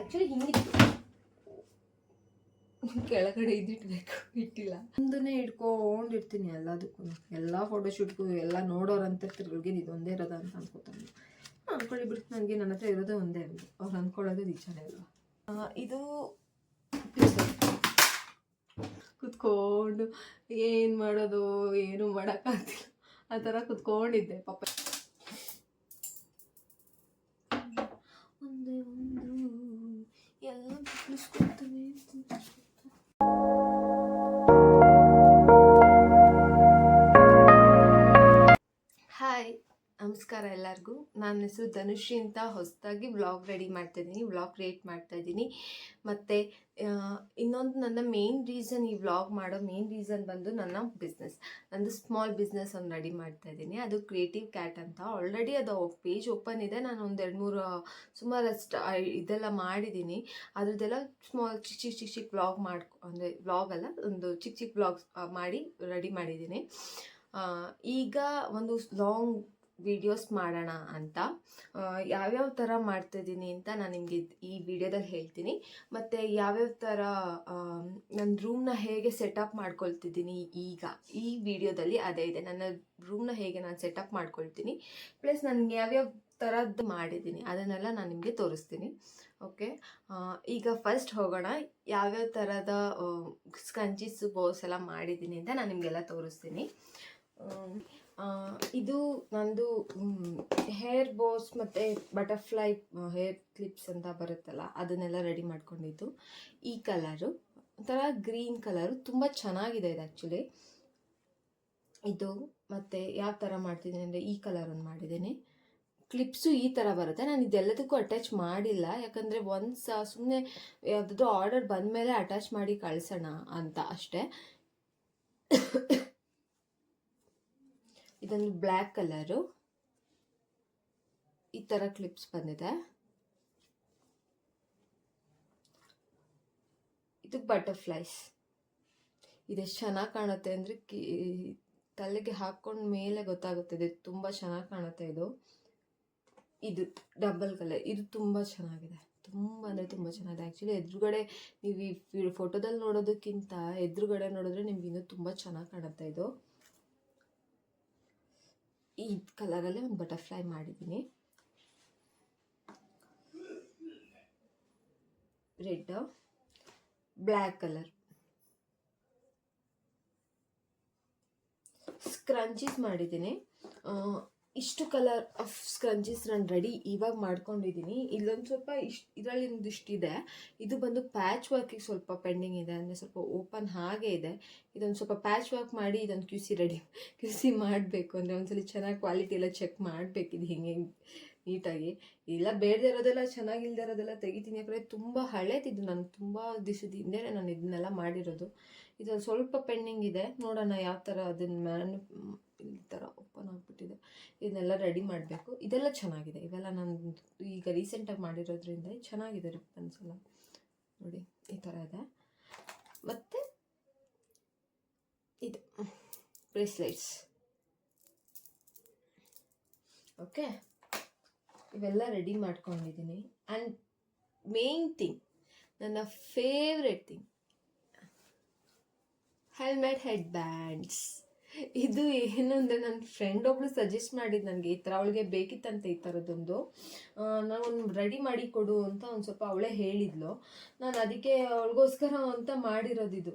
Actually ಹಿಂಗಿತ್ತು, ಕೆಳಗಡೆ ಇದ್ದಿಟ್ಬೇಕು, ಇಟ್ಟಿಲ್ಲ. ಒಂದನ್ನೇ ಇಟ್ಕೊಂಡಿರ್ತೀನಿ ಎಲ್ಲದಕ್ಕೂ, ಎಲ್ಲ ಫೋಟೋಶೂಟ್ಗೂ ಎಲ್ಲ ನೋಡೋರಂತ ತಿರ್ಗಳಿಗೆ ಇದೊಂದೇ ಇರೋದ ಅಂತ ಅನ್ಕೋತಾನೆ. ಅಂದ್ಕೊಳ್ಳಿ ಬಿಟ್ಟು, ನನಗೆ ನನ್ನ ಹತ್ರ ಇರೋದೇ ಒಂದೇ ಅಂದು ಅವ್ರು ಅಂದ್ಕೊಳ್ಳೋದು ನಿಜನೇ ಅಲ್ವಾ. ಇದು ಕುತ್ಕೊಂಡು ಏನು ಮಾಡೋದು ಏನು ಮಾಡೋಕ್ಕಾಗ್ತಿಲ್ಲ, ಆ ಥರ ಕುತ್ಕೊಂಡಿದ್ದೆ ಪಾಪ. ಒಂದೇ ಒಂದು ಎಲ್ಲ ಬಿಡಿಸ್ಕೊಳ್ತವೆ. ಹಾಯ್, ನಮಸ್ಕಾರ ಎಲ್ಲರಿಗೂ. ನನ್ನ ಹೆಸರು ಧನುಶ್ರೀ ಅಂತ. ಹೊಸದಾಗಿ ವ್ಲಾಗ್ ರೆಡಿ ಮಾಡ್ತಾಯಿದ್ದೀನಿ, ವ್ಲಾಗ್ ಕ್ರಿಯೇಟ್ ಮಾಡ್ತಾಯಿದ್ದೀನಿ. ಮತ್ತು ಇನ್ನೊಂದು ನನ್ನ ಮೇನ್ ರೀಸನ್, ಈ ವ್ಲಾಗ್ ಮಾಡೋ ಮೇನ್ ರೀಸನ್ ಬಂದು ನನ್ನ ಬಿಸ್ನೆಸ್, ನಂದು ಸ್ಮಾಲ್ ಬಿಸ್ನೆಸ್ ಒಂದು ರೆಡಿ ಮಾಡ್ತಾಯಿದ್ದೀನಿ. ಅದು ಕ್ರಿಯೇಟಿವ್ ಕ್ಯಾಟ್ ಅಂತ. ಆಲ್ರೆಡಿ ಅದು ಪೇಜ್ ಓಪನ್ ಇದೆ. ನಾನು ಒಂದು 2-3 ಸುಮಾರಷ್ಟು ಇದೆಲ್ಲ ಮಾಡಿದ್ದೀನಿ. ಅದ್ರದ್ದೆಲ್ಲ ಸ್ಮಾಲ್ ಚಿಕ್ಕ ವ್ಲಾಗ್ ಅಂದರೆ ವ್ಲಾಗ್ ಅಲ್ಲ, ಒಂದು ಚಿಕ್ಕ ವ್ಲಾಗ್ಸ್ ಮಾಡಿ ರೆಡಿ ಮಾಡಿದ್ದೀನಿ. ಈಗ ಒಂದು ಲಾಂಗ್ ವಿಡಿಯೋಸ್ ಮಾಡೋಣ ಅಂತ. ಯಾವ್ಯಾವ ಥರ ಮಾಡ್ತಾಯಿದ್ದೀನಿ ಅಂತ ನಾನು ನಿಮಗೆ ಈ ವಿಡಿಯೋದಲ್ಲಿ ಹೇಳ್ತೀನಿ. ಮತ್ತು ಯಾವ್ಯಾವ ಥರ ನನ್ನ ರೂಮ್ನ ಹೇಗೆ ಸೆಟಪ್ ಮಾಡ್ಕೊಳ್ತಿದ್ದೀನಿ ಈಗ ಈ ವಿಡಿಯೋದಲ್ಲಿ ಅದೇ ಇದೆ. ನನ್ನ ರೂಮ್ನ ಹೇಗೆ ನಾನು ಸೆಟಪ್ ಮಾಡ್ಕೊಳ್ತೀನಿ, ಪ್ಲಸ್ ನನಗೆ ಯಾವ್ಯಾವ ಥರದ್ದು ಮಾಡಿದ್ದೀನಿ ಅದನ್ನೆಲ್ಲ ನಾನು ನಿಮಗೆ ತೋರಿಸ್ತೀನಿ. ಓಕೆ, ಈಗ ಫಸ್ಟ್ ಹೋಗೋಣ. ಯಾವ್ಯಾವ ಥರದ ಸ್ಕಂಚೀಸು ಬೋಸ್ ಎಲ್ಲ ಮಾಡಿದ್ದೀನಿ ಅಂತ ನಾನು ನಿಮಗೆಲ್ಲ ತೋರಿಸ್ತೀನಿ. ಇದು ನಂದು ಹೇರ್ ಬೋಸ್ ಮತ್ತು ಬಟರ್ಫ್ಲೈ ಹೇರ್ ಕ್ಲಿಪ್ಸ್ ಅಂತ ಬರುತ್ತಲ್ಲ, ಅದನ್ನೆಲ್ಲ ರೆಡಿ ಮಾಡ್ಕೊಂಡಿದ್ದು. ಈ ಕಲರು ಒಂಥರ ಗ್ರೀನ್ ಕಲರು, ತುಂಬ ಚೆನ್ನಾಗಿದೆ ಇದು ಆ್ಯಕ್ಚುಲಿ. ಇದು ಮತ್ತು ಯಾವ ಥರ ಮಾಡ್ತಿದ್ದೀನಿ ಅಂದರೆ ಈ ಕಲರ್ ಒಂದು ಮಾಡಿದ್ದೀನಿ. ಕ್ಲಿಪ್ಸು ಈ ಥರ ಬರುತ್ತೆ. ನಾನು ಇದೆಲ್ಲದಕ್ಕೂ ಅಟ್ಯಾಚ್ ಮಾಡಿಲ್ಲ, ಯಾಕಂದರೆ ಸುಮ್ಮನೆ ಯಾವುದಾದ್ರೂ ಆರ್ಡರ್ ಬಂದಮೇಲೆ ಅಟ್ಯಾಚ್ ಮಾಡಿ ಕಳಿಸೋಣ ಅಂತ ಅಷ್ಟೇ. ಇದೊಂದು ಬ್ಲ್ಯಾಕ್ ಕಲರು, ಈ ಥರ ಕ್ಲಿಪ್ಸ್ ಬಂದಿದೆ. ಇದು ಬಟರ್ಫ್ಲೈಸ್. ಇದೆಷ್ಟು ಚೆನ್ನಾಗಿ ಕಾಣುತ್ತೆ ಅಂದರೆ ತಲೆಗೆ ಹಾಕ್ಕೊಂಡ ಮೇಲೆ ಗೊತ್ತಾಗುತ್ತದೆ, ತುಂಬ ಚೆನ್ನಾಗಿ ಕಾಣುತ್ತೆ ಇದು. ಇದು ಡಬಲ್ ಕಲರ್, ಇದು ತುಂಬ ಚೆನ್ನಾಗಿದೆ, ತುಂಬ ಅಂದರೆ ತುಂಬ ಚೆನ್ನಾಗಿದೆ. ಆ್ಯಕ್ಚುಲಿ ಎದುರುಗಡೆ ನೀವು ಈ ಫೋಟೋದಲ್ಲಿ ನೋಡೋದಕ್ಕಿಂತ ಎದುರುಗಡೆ ನೋಡಿದ್ರೆ ನಿಮ್ಗೆ ಇನ್ನೂ ತುಂಬ ಚೆನ್ನಾಗಿ ಕಾಣುತ್ತೆ ಇದು. ಈ ಕಲರಲ್ಲೇ ಒಂದು ಬಟರ್ಫ್ಲೈ ಮಾಡಿದ್ದೀನಿ. Red, black colour. ಸ್ಕ್ರಂಚೀಸ್ ಮಾಡಿದ್ದೀನಿ. ಇಷ್ಟು ಕಲರ್ ಆಫ್ ಸ್ಕ್ರಂಚೀಸ್ ನಾನು ರೆಡಿ ಇವಾಗ ಮಾಡ್ಕೊಂಡಿದ್ದೀನಿ. ಇಲ್ಲೊಂದು ಸ್ವಲ್ಪ ಇದರಲ್ಲಿ ಇಷ್ಟಿದೆ. ಇದು ಬಂದು ಪ್ಯಾಚ್ ವರ್ಕಿಗೆ ಸ್ವಲ್ಪ ಪೆಂಡಿಂಗ್ ಇದೆ, ಅಂದರೆ ಸ್ವಲ್ಪ ಓಪನ್ ಹಾಗೆ ಇದೆ. ಇದೊಂದು ಸ್ವಲ್ಪ ಪ್ಯಾಚ್ ವರ್ಕ್ ಮಾಡಿ ಇದೊಂದು ಕ್ಯೂ ಸಿ ಮಾಡಬೇಕು. ಅಂದರೆ ಒಂದ್ಸಲ ಚೆನ್ನಾಗಿ ಕ್ವಾಲಿಟಿ ಎಲ್ಲ ಚೆಕ್ ಮಾಡಬೇಕಿದು ಹಿಂಗೆ ನೀಟಾಗಿ. ಇಲ್ಲ ಬೇಡದೇ ಇರೋದೆಲ್ಲ, ಚೆನ್ನಾಗಿಲ್ಲದೆ ಇರೋದೆಲ್ಲ ತೆಗಿತೀನಿ. ಯಾಕಂದರೆ ತುಂಬ ಹಳೇದಿದ್ದು, ನಾನು ತುಂಬ ದಿವಸದ ಹಿಂದೆ ನಾನು ಇದನ್ನೆಲ್ಲ ಮಾಡಿರೋದು. ಇದು ಸ್ವಲ್ಪ ಪೆಂಡಿಂಗ್ ಇದೆ, ನೋಡೋಣ ಯಾವ ಥರ ಅದನ್ನು ಈ ಥರ ಓಪನ್ ಆಗಿಬಿಟ್ಟಿದೆ. ಇದನ್ನೆಲ್ಲ ರೆಡಿ ಮಾಡಬೇಕು. ಇದೆಲ್ಲ ಚೆನ್ನಾಗಿದೆ, ಇವೆಲ್ಲ ನಾನು ಈಗ ರೀಸೆಂಟಾಗಿ ಮಾಡಿರೋದ್ರಿಂದ ಚೆನ್ನಾಗಿದೆ. ರಿಬ್ಬನ್ಸ್ ಎಲ್ಲ ನೋಡಿ ಈ ಥರ ಇದೆ. ಮತ್ತು ಇದು ಬ್ರೇಸ್ಲೆಟ್ಸ್. ಓಕೆ, ಇವೆಲ್ಲ ರೆಡಿ ಮಾಡ್ಕೊಂಡಿದ್ದೀನಿ. ಆ್ಯಂಡ್ ಮೇನ್ ಥಿಂಗ್, ನನ್ನ favourite thing, helmet head bands. ಇದು ಏನು ಅಂದರೆ ನನ್ನ ಫ್ರೆಂಡ್ ಒಬ್ಳು ಸಜೆಸ್ಟ್ ಮಾಡಿದ್ದು ನನಗೆ, ಈ ಥರ ಅವಳಿಗೆ ಬೇಕಿತ್ತಂತೆ ಈ ಥರದ್ದೊಂದು. ನಾನು ಒಂದು ರೆಡಿ ಮಾಡಿ ಕೊಡು ಅಂತ ಒಂದು ಸ್ವಲ್ಪ ಅವಳೇ ಹೇಳಿದ್ಲು. ನಾನು ಅದಕ್ಕೆ ಅವಳಿಗೋಸ್ಕರ ಅಂತ ಮಾಡಿರೋದಿದು.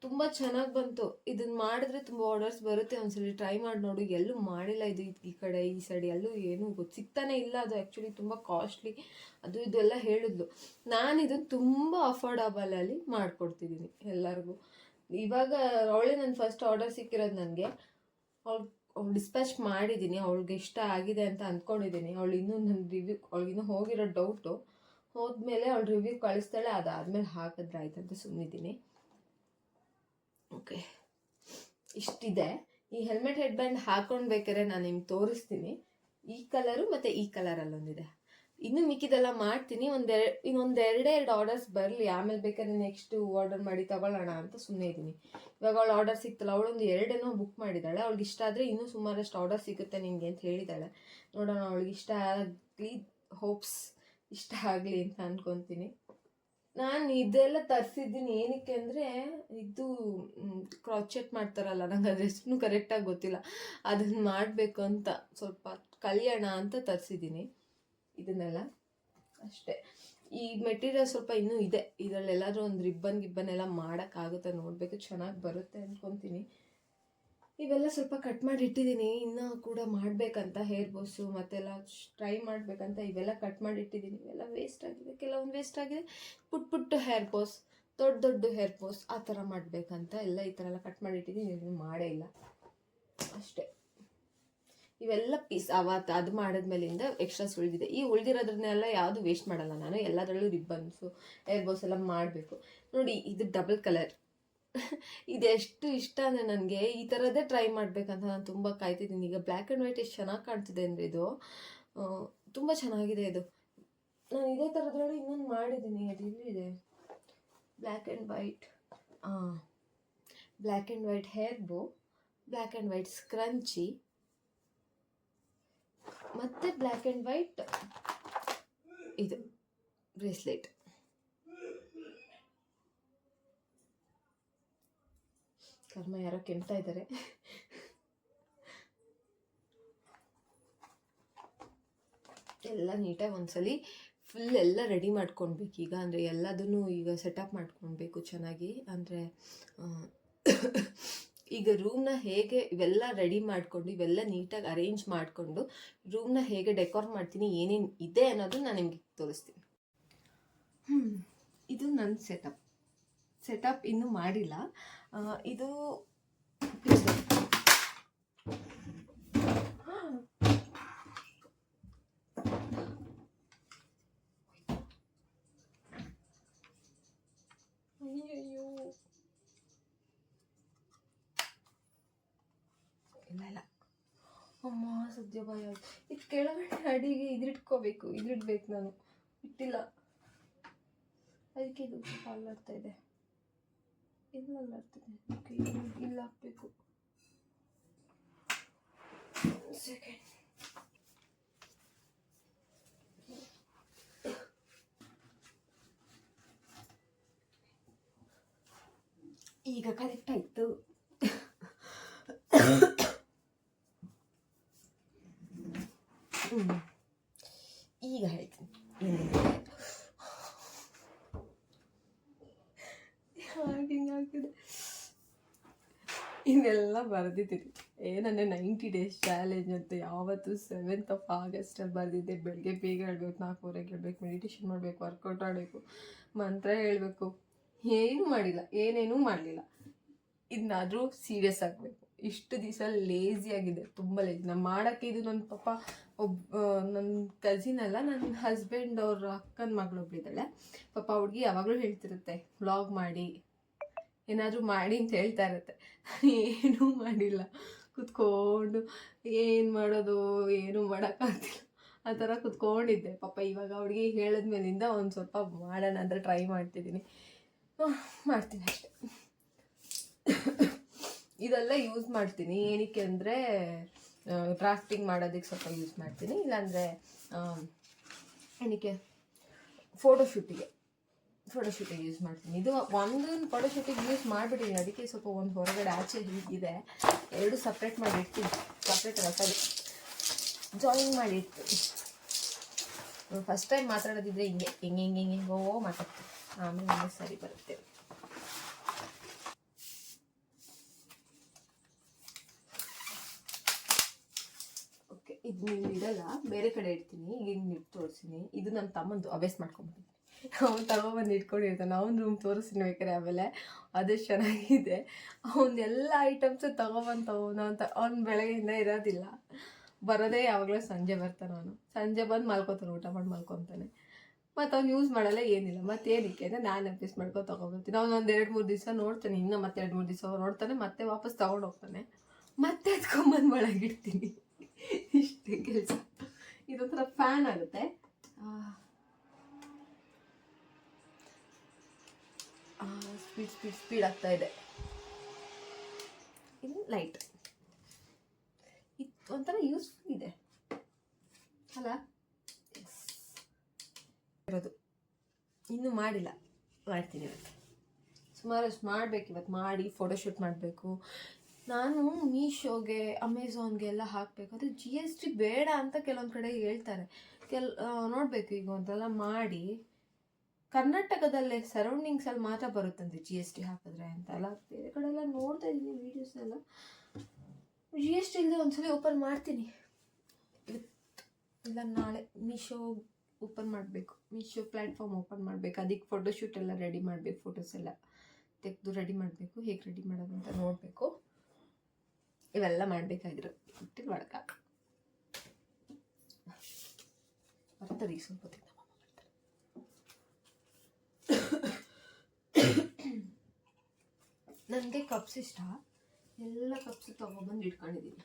ತುಂಬ ಚೆನ್ನಾಗಿ ಬಂತು. ಇದನ್ನು ಮಾಡಿದ್ರೆ ತುಂಬ ಆರ್ಡರ್ಸ್ ಬರುತ್ತೆ. ಒಂದ್ಸಲ ಟ್ರೈ ಮಾಡಿ ನೋಡು. ಎಲ್ಲೂ ಮಾಡಿಲ್ಲ ಇದು, ಈ ಕಡೆ ಈ ಸೈಡ್ ಎಲ್ಲೂ ಏನೂ ಸಿಗ್ತಾನೆ ಇಲ್ಲ. ಅದು ಆ್ಯಕ್ಚುಲಿ ತುಂಬ ಕಾಸ್ಟ್ಲಿ, ಅದು ಇದೆಲ್ಲ ಹೇಳಿದ್ಲು. ನಾನು ಇದನ್ನು ತುಂಬ ಅಫೋರ್ಡಬಲಲ್ಲಿ ಮಾಡಿಕೊಡ್ತಿದ್ದೀನಿ ಎಲ್ಲರಿಗೂ. ಇವಾಗ ಅವಳೇ ನನ್ನ ಫಸ್ಟ್ ಆರ್ಡರ್ ಸಿಕ್ಕಿರೋದು ನನಗೆ. ಅವ್ಳು ಡಿಸ್ಪ್ಯಾಚ್ ಮಾಡಿದ್ದೀನಿ, ಅವಳಿಗೆ ಇಷ್ಟ ಆಗಿದೆ ಅಂತ ಅಂದ್ಕೊಂಡಿದ್ದೀನಿ. ಅವಳು ಇನ್ನೂ ನನ್ನ ರಿವ್ಯೂ, ಅವಳಿಗಿನ್ನೂ ಹೋಗಿರೋ ಡೌಟು. ಹೋದ್ಮೇಲೆ ಅವಳು ರಿವ್ಯೂ ಕಳಿಸ್ತಾಳೆ, ಅದಾದಮೇಲೆ ಹಾಕಿದ್ರೆ ಆಯ್ತು ಅಂತ ಸುಮ್ಮನಿದ್ದೀನಿ. ಓಕೆ, ಇಷ್ಟಿದೆ. ಈ ಹೆಲ್ಮೆಟ್ ಹೆಡ್ ಬ್ಯಾಂಡ್ ಹಾಕ್ಕೊಳ್ಬೇಕಾದ್ರೆ ನಾನು ನಿಮ್ಗೆ ತೋರಿಸ್ತೀನಿ. ಈ ಕಲರು ಮತ್ತು ಈ ಕಲರಲ್ಲೊಂದಿದೆ. ಇನ್ನೂ ಮಿಕ್ಕಿದೆಲ್ಲ ಮಾಡ್ತೀನಿ. ಇನ್ನೊಂದೆರಡು ಆರ್ಡರ್ಸ್ ಬರಲಿ, ಆಮೇಲೆ ಬೇಕಾದ್ರೆ ನೆಕ್ಸ್ಟ್ ಆರ್ಡರ್ ಮಾಡಿ ತಗೊಳ್ಳೋಣ ಅಂತ ಸುಮ್ಮನೆ ಇದ್ದೀನಿ. ಇವಾಗ ಅವಳು ಆರ್ಡರ್ ಸಿಕ್ತಲ್ಲ, ಅವಳೊಂದು 2 ಬುಕ್ ಮಾಡಿದ್ದಾಳೆ. ಅವಳಿಗೆ ಇಷ್ಟ ಆದರೆ ಇನ್ನೂ ಸುಮಾರಷ್ಟು ಆರ್ಡರ್ ಸಿಗುತ್ತೆ ನಿಮಗೆ ಅಂತ ಹೇಳಿದ್ದಾಳೆ. ನೋಡೋಣ, ಅವಳಿಗೆ ಇಷ್ಟ ಆಗಲಿ. ಹೋಪ್ಸ್ ಇಷ್ಟ ಆಗಲಿ ಅಂತ ಅಂದ್ಕೊತೀನಿ. ನಾನು ಇದೆಲ್ಲ ತರಿಸಿದ್ದೀನಿ ಏನಕ್ಕೆ ಅಂದರೆ, ಇದು ಕ್ರಾಚೆಟ್ ಮಾಡ್ತಾರಲ್ಲ, ನಂಗೆ ಅದು ಎಷ್ಟು ಕರೆಕ್ಟಾಗಿ ಗೊತ್ತಿಲ್ಲ, ಅದನ್ನು ಮಾಡಬೇಕು ಅಂತ ಸ್ವಲ್ಪ ಕಲಿಯೋಣ ಅಂತ ತರಿಸಿದ್ದೀನಿ ಇದನ್ನೆಲ್ಲ ಅಷ್ಟೇ. ಈ ಮೆಟೀರಿಯಲ್ ಸ್ವಲ್ಪ ಇನ್ನೂ ಇದೆ, ಇದರಲ್ಲೆಲ್ಲಾದ್ರೂ ಒಂದು ರಿಬ್ಬನ್ ಎಲ್ಲ ಮಾಡೋಕ್ಕಾಗುತ್ತೆ, ನೋಡಬೇಕು, ಚೆನ್ನಾಗಿ ಬರುತ್ತೆ ಅಂದ್ಕೊತೀನಿ. ಇವೆಲ್ಲ ಸ್ವಲ್ಪ ಕಟ್ ಮಾಡಿ ಇಟ್ಟಿದ್ದೀನಿ, ಇನ್ನೂ ಕೂಡ ಮಾಡಬೇಕಂತ ಹೇರ್ ಬೋಸು ಮತ್ತೆಲ್ಲ ಟ್ರೈ ಮಾಡಬೇಕಂತ ಇವೆಲ್ಲ ಕಟ್ ಮಾಡಿ ಇಟ್ಟಿದ್ದೀನಿ. ಇವೆಲ್ಲ ವೇಸ್ಟ್ ಆಗಿದೆ, ಕೆಲವೊಂದು ವೇಸ್ಟ್ ಆಗಿದೆ. ಪುಟ್ಟ ಹೇರ್ ಬೋಸ್, ದೊಡ್ಡ ಹೇರ್ ಬೋಸ್ ಆ ಥರ ಮಾಡಬೇಕಂತ ಎಲ್ಲ ಈ ಥರ ಎಲ್ಲ ಕಟ್ ಮಾಡಿ ಇಟ್ಟಿದ್ದೀನಿ, ಇನ್ನೂ ಮಾಡೇ ಇಲ್ಲ ಅಷ್ಟೇ. ಇವೆಲ್ಲ ಪೀಸ್ ಅದು ಮಾಡಿದ್ಮೇಲಿಂದ ಎಕ್ಸ್ಟ್ರಾಸ್ ಉಳಿದಿದೆ. ಈ ಉಳಿದಿರೋದ್ರನ್ನೆಲ್ಲ ಯಾವುದು ವೇಸ್ಟ್ ಮಾಡಲ್ಲ ನಾನು, ಎಲ್ಲದರಲ್ಲೂ ರಿಬ್ಬನ್ಸು ಹೇರ್ ಬೋಸ್ ಎಲ್ಲ ಮಾಡಬೇಕು. ನೋಡಿ, ಇದು ಡಬಲ್ ಕಲರ್ ಇದೆಷ್ಟು ಇಷ್ಟ ಅಂದರೆ ನನಗೆ ಈ ಥರದ್ದೇ ಟ್ರೈ ಮಾಡಬೇಕಂತ ನಾನು ತುಂಬ ಕಾಯ್ತಿದ್ದೀನಿ. ಈಗ ಬ್ಲ್ಯಾಕ್ ಆ್ಯಂಡ್ ವೈಟ್ ಎಷ್ಟು ಚೆನ್ನಾಗಿ ಕಾಣ್ತಿದೆ ಅಂದರೆ ಇದು ತುಂಬ ಚೆನ್ನಾಗಿದೆ. ಇದು ನಾನು ಇದೇ ಥರದ್ರಲ್ಲಿ ಇನ್ನೊಂದು ಮಾಡಿದ್ದೀನಿ, ಅದು ಇಲ್ಲಿದೆ, ಬ್ಲ್ಯಾಕ್ ಆ್ಯಂಡ್ ವೈಟ್ ಹೇರ್ ಬೋ, ಬ್ಲ್ಯಾಕ್ ಆ್ಯಂಡ್ ವೈಟ್ ಸ್ಕ್ರಂಚಿ ಮತ್ತು ಬ್ಲ್ಯಾಕ್ ಆ್ಯಂಡ್ ವೈಟ್ ಇದು ಬ್ರೇಸ್ಲೆಟ್. ಕರ್ಮ, ಯಾರೋ ಕೆಮ್ತಾ ಇದ್ದಾರೆ. ಎಲ್ಲ ನೀಟಾಗಿ ಒಂದ್ಸಲಿ ಫುಲ್ ಎಲ್ಲ ರೆಡಿ ಮಾಡ್ಕೊಳ್ಬೇಕು ಈಗ, ಅಂದರೆ ಎಲ್ಲದನ್ನು ಈಗ ಸೆಟಪ್ ಮಾಡ್ಕೊಳ್ಬೇಕು ಚೆನ್ನಾಗಿ. ಅಂದರೆ ಈಗ ರೂಮ್ನ ಹೇಗೆ ಇವೆಲ್ಲ ರೆಡಿ ಮಾಡಿಕೊಂಡು ಇವೆಲ್ಲ ನೀಟಾಗಿ ಅರೇಂಜ್ ಮಾಡಿಕೊಂಡು ರೂಮ್ನ ಹೇಗೆ ಡೆಕೋರ್ ಮಾಡ್ತೀನಿ, ಏನೇನು ಇದೆ ಅನ್ನೋದು ನಾನು ನಿಮಗೆ ತೋರಿಸ್ತೀನಿ. ಇದು ನನ್ನ ಸೆಟಪ್ ಇನ್ನೂ ಮಾಡಿಲ್ಲ. ಇದು ಅಯ್ಯಯ್ಯೋ, ಇಲ್ಲ ಅಮ್ಮ ಸದ್ಯ ಭಯ. ಇದು ಕೆಳಗಡೆ ಅಡಿಗೆ ಇದಿಟ್ಕೋಬೇಕು, ಇದಿಡ್ಬೇಕು, ನಾನು ಇಟ್ಟಿಲ್ಲ, ಅದಕ್ಕೆ ಇದು ಸ್ವಲ್ಪ ಅಲ್ಲಾಡ್ತಾ ಇದೆ. ಇಲ್ಲ ಅಲ್ಲಾಡ್ತಿದೆ, ಓಕೆ, ಇಲ್ಲ ಹಾಕಬೇಕು. ಸೆಕೆಂಡ್, ಈಗ ಕರೆಕ್ಟ್ ಆಯಿತು. ಈಗ ಹೇಳ್ತೀನಿ ಹಾಗೆ ಇದೆಲ್ಲ ಬರೆದಿದ್ದೀನಿ. ಏನಂದರೆ 90 days ಚಾಲೆಂಜ್ ಅಂತ ಯಾವತ್ತು 7th of August ಬರೆದಿದ್ದೆ. ಬೆಳಗ್ಗೆ ಬೇಗ ಹೇಳ್ಬೇಕು, 4:30ಗೆ ಹೇಳ್ಬೇಕು, ಮೆಡಿಟೇಷನ್ ಮಾಡಬೇಕು, ವರ್ಕೌಟ್ ಆಡಬೇಕು, ಮಂತ್ರ ಹೇಳಬೇಕು. ಏನೂ ಮಾಡಿಲ್ಲ, ಏನೇನೂ ಮಾಡಲಿಲ್ಲ. ಇದನ್ನಾದರೂ ಸೀರಿಯಸ್ ಆಗಬೇಕು. ಇಷ್ಟು ದಿವಸ ಲೇಸಿಯಾಗಿದೆ, ತುಂಬ ಲೇಸಿ. ನಾನು ಮಾಡೋಕ್ಕೆ ಇದು ನನ್ನ ಪಾಪ ನನ್ನ ಕಸಿನ್ ಅಲ್ಲ, ನನ್ನ ಹಸ್ಬೆಂಡ್ ಅವ್ರ ಅಕ್ಕನ ಮಗಳೊಬ್ಳಿದ್ದಾಳೆ ಪಾಪ. ಹುಡುಗಿ ಯಾವಾಗಲೂ ಹೇಳ್ತಿರುತ್ತೆ ವ್ಲಾಗ್ ಮಾಡಿ, ಏನಾದರೂ ಮಾಡಿ ಅಂತ ಹೇಳ್ತಾ ಇರುತ್ತೆ. ಏನೂ ಮಾಡಿಲ್ಲ, ಕುತ್ಕೊಂಡು ಏನು ಮಾಡೋದು ಏನೂ ಮಾಡೋಕ್ಕಾಗ್ತಿಲ್ಲ, ಆ ಥರ ಕುತ್ಕೊಂಡಿದ್ದೆ ಪಾಪ. ಇವಾಗ ಹುಡುಗಿ ಹೇಳಿದ್ಮೇಲಿಂದ ಒಂದು ಸ್ವಲ್ಪ ಮಾಡೋಣ ಅಂದರೆ ಟ್ರೈ ಮಾಡ್ತಿದ್ದೀನಿ ಅಷ್ಟೆ. ಇದೆಲ್ಲ ಯೂಸ್ ಮಾಡ್ತೀನಿ ಏನಕ್ಕೆ ಅಂದರೆ ಡ್ರಾಫ್ಟಿಂಗ್ ಮಾಡೋದಕ್ಕೆ ಸ್ವಲ್ಪ ಯೂಸ್ ಮಾಡ್ತೀನಿ, ಇಲ್ಲಾಂದರೆ ಏನಕ್ಕೆ ಫೋಟೋಶೂಟಿಗೆ ಯೂಸ್ ಮಾಡ್ತೀನಿ. ಇದು ಒಂದೊಂದು ಫೋಟೋಶೂಟಿಗೆ ಯೂಸ್ ಮಾಡಿಬಿಟ್ಟಿದ್ದೀನಿ, ಅದಕ್ಕೆ ಸ್ವಲ್ಪ ಒಂದು ಹೊರಗಡೆ ಆಚೆ ಹೀಗಿದೆ, 2 ಸಪ್ರೇಟ್ ಮಾಡಿರ್ತೀನಿ. ಜಾಯಿನ್ ಮಾಡಿರ್ತೀನಿ. ಫಸ್ಟ್ ಟೈಮ್ ಮಾತಾಡೋದಿದ್ರೆ ಹಿಂಗೆಂಗೋ ಮಾತಾಡ್ತೀನಿ, ಆಮೇಲೆ ಸರಿ ಬರುತ್ತೆ. ಓಕೆ, ಇದು ನೀವು ಇಡಲ್ಲ, ಬೇರೆ ಕಡೆ ಇಡ್ತೀನಿ. ಈಗ ನೀವು ತೋರಿಸ್ತೀನಿ. ಇದು ನನ್ನ ತಮ್ಮಂದು ಅಭ್ಯಾಸ ಮಾಡ್ಕೊಂಬಿಟ್ಟಿದ್ದೀನಿ, ಅವ್ನು ತಗೊಬಂದು ಇಟ್ಕೊಂಡಿರ್ತಾನೆ. ಅವ್ನ ರೂಮ್ ತೋರಿಸ್ತೀನಿ ಬೇಕಾರೆ ಆಮೇಲೆ, ಅದೇ ಚೆನ್ನಾಗಿದೆ. ಅವನ್ನೆಲ್ಲ ಐಟಮ್ಸು ತಗೊಬಂದು ಅಂತ. ಅವ್ನು ಬೆಳಗ್ಗೆಯಿಂದ ಇರೋದಿಲ್ಲ, ಬರೋದೇ ಯಾವಾಗಲೂ ಸಂಜೆ ಬರ್ತಾನೆ. ಅವನು ಸಂಜೆ ಬಂದು ಮಲ್ಕೋತಾನೆ, ಊಟ ಮಾಡಿ ಮಲ್ಕೊತಾನೆ. ಮತ್ತು ಅವ್ನು ಯೂಸ್ ಮಾಡಲ್ಲ, ಏನಿಲ್ಲ. ಮತ್ತು ಏನಕ್ಕೆ ಅಂದರೆ ನಾನು ಅಭ್ಯಾಸ ಮಾಡ್ಕೊಂಡು ತೊಗೊಬರ್ತೀನಿ. ಅವ್ನು ಒಂದು 2-3 ದಿವಸ ನೋಡ್ತಾನೆ, ಇನ್ನೂ ಮತ್ತೆ 2-3 ದಿವಸ ನೋಡ್ತಾನೆ, ಮತ್ತೆ ವಾಪಸ್ ತೊಗೊಂಡು ಹೋಗ್ತಾನೆ, ಮತ್ತೆ ಎತ್ಕೊಂಬಂದು ಒಳಗಿಡ್ತೀನಿ. ಇಷ್ಟೇ ಕೆಲಸ. ಇದೊಂಥರ ಫ್ಯಾನ್ ಆಗುತ್ತೆ. ಸ್ಪೀಡ್ ಆಗ್ತಾ ಇದೆ. ಇದು ಲೈಟ್, ಇದು ಒಂಥರ ಯೂಸ್ಫುಲ್ ಇದೆ ಅಲ್ಲ. ಇರೋದು. ಇನ್ನೂ ಮಾಡಿಲ್ಲ, ಮಾಡ್ತೀನಿ ಇವತ್ತು. ಸುಮಾರಷ್ಟು ಮಾಡಬೇಕು ಇವತ್ತು. ಮಾಡಿ ಫೋಟೋಶೂಟ್ ಮಾಡಬೇಕು. ನಾನು ಮೀಶೋಗೆ ಅಮೆಝಾನ್ಗೆ ಎಲ್ಲ ಹಾಕಬೇಕು. ಅದು GST ಬೇಡ ಅಂತ ಕೆಲವೊಂದು ಕಡೆ ಹೇಳ್ತಾರೆ. ನೋಡಬೇಕು ಈಗ ಒಂದೆಲ್ಲ ಮಾಡಿ. ಕರ್ನಾಟಕದಲ್ಲೇ ಸರೌಂಡಿಂಗ್ಸಲ್ಲಿ ಮಾತ್ರ ಬರುತ್ತಂತೆ GST ಹಾಕಿದ್ರೆ ಅಂತ ಎಲ್ಲ. ಬೇರೆ ಕಡೆ ಎಲ್ಲ ನೋಡ್ತಾ ಇದ್ದೀನಿ ವೀಡಿಯೋಸ್ನೆಲ್ಲ. GST ಇಲ್ಲದೆ ಒಂದ್ಸಲ ಓಪನ್ ಮಾಡ್ತೀನಿ ಇಲ್ಲ ನಾಳೆ. ಮೀಶೋ ಓಪನ್ ಮಾಡಬೇಕು, ಮೀಶೋ ಪ್ಲ್ಯಾಟ್ಫಾರ್ಮ್ ಓಪನ್ ಮಾಡಬೇಕು. ಅದಕ್ಕೆ ಫೋಟೋಶೂಟ್ ಎಲ್ಲ ರೆಡಿ ಮಾಡಬೇಕು, ಫೋಟೋಸ್ ಎಲ್ಲ ತೆಗೆದು ರೆಡಿ ಮಾಡಬೇಕು. ಹೇಗೆ ರೆಡಿ ಮಾಡೋದು ಅಂತ ನೋಡಬೇಕು. ಇವೆಲ್ಲ ಮಾಡಬೇಕಾಗಿರೋ ಹುಟ್ಟಿನ ಒಳಕ ಬರ್ತದೆ ಈಗ ಸ್ವಲ್ಪ ಹೊತ್ತಿಗೆ. ನನಗೆ ಕಪ್ಸ್ ಇಷ್ಟ. ಎಲ್ಲ ಕಪ್ಸ್ ತೊಗೊಬಂದು ಇಟ್ಕೊಂಡಿದ್ದೀನಿ.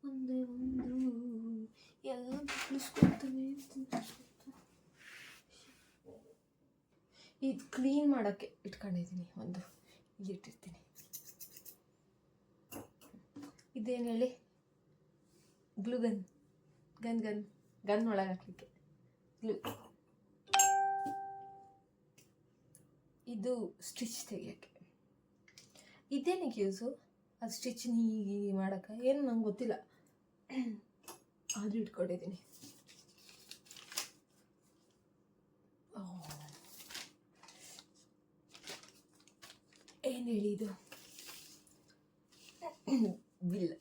ಒಂದೇ ಒಂದು ಎಲ್ಲ ಬಿಡಿಸ್ಕೊಳ್ತವೆ. ಇದು ಕ್ಲೀನ್ ಮಾಡೋಕ್ಕೆ ಇಟ್ಕೊಂಡಿದ್ದೀನಿ. ಒಂದು ಇಲ್ಲಿಟ್ಟಿರ್ತೀನಿ. ಇದೇನು ಹೇಳಿ, ಗ್ಲೂ ಗನ್ ಒಳಗೆ ಹಾಕಲಿಕ್ಕೆ ಗ್ಲೂ. ಇದು ಸ್ಟಿಚ್ ತೆಗಿಯೋಕ್ಕೆ. ಇದೇನಿಗೆ ಯೂಸು? ಅದು ಸ್ಟಿಚ್ ನೀಗಿ ಮಾಡೋಕ್ಕೆ ಏನು ನಂಗೆ ಗೊತ್ತಿಲ್ಲ, ಆದರೂ ಇಟ್ಕೊಂಡಿದ್ದೀನಿ. ಏನು ಹೇಳಿ, ಇದು ಬಿಲ್.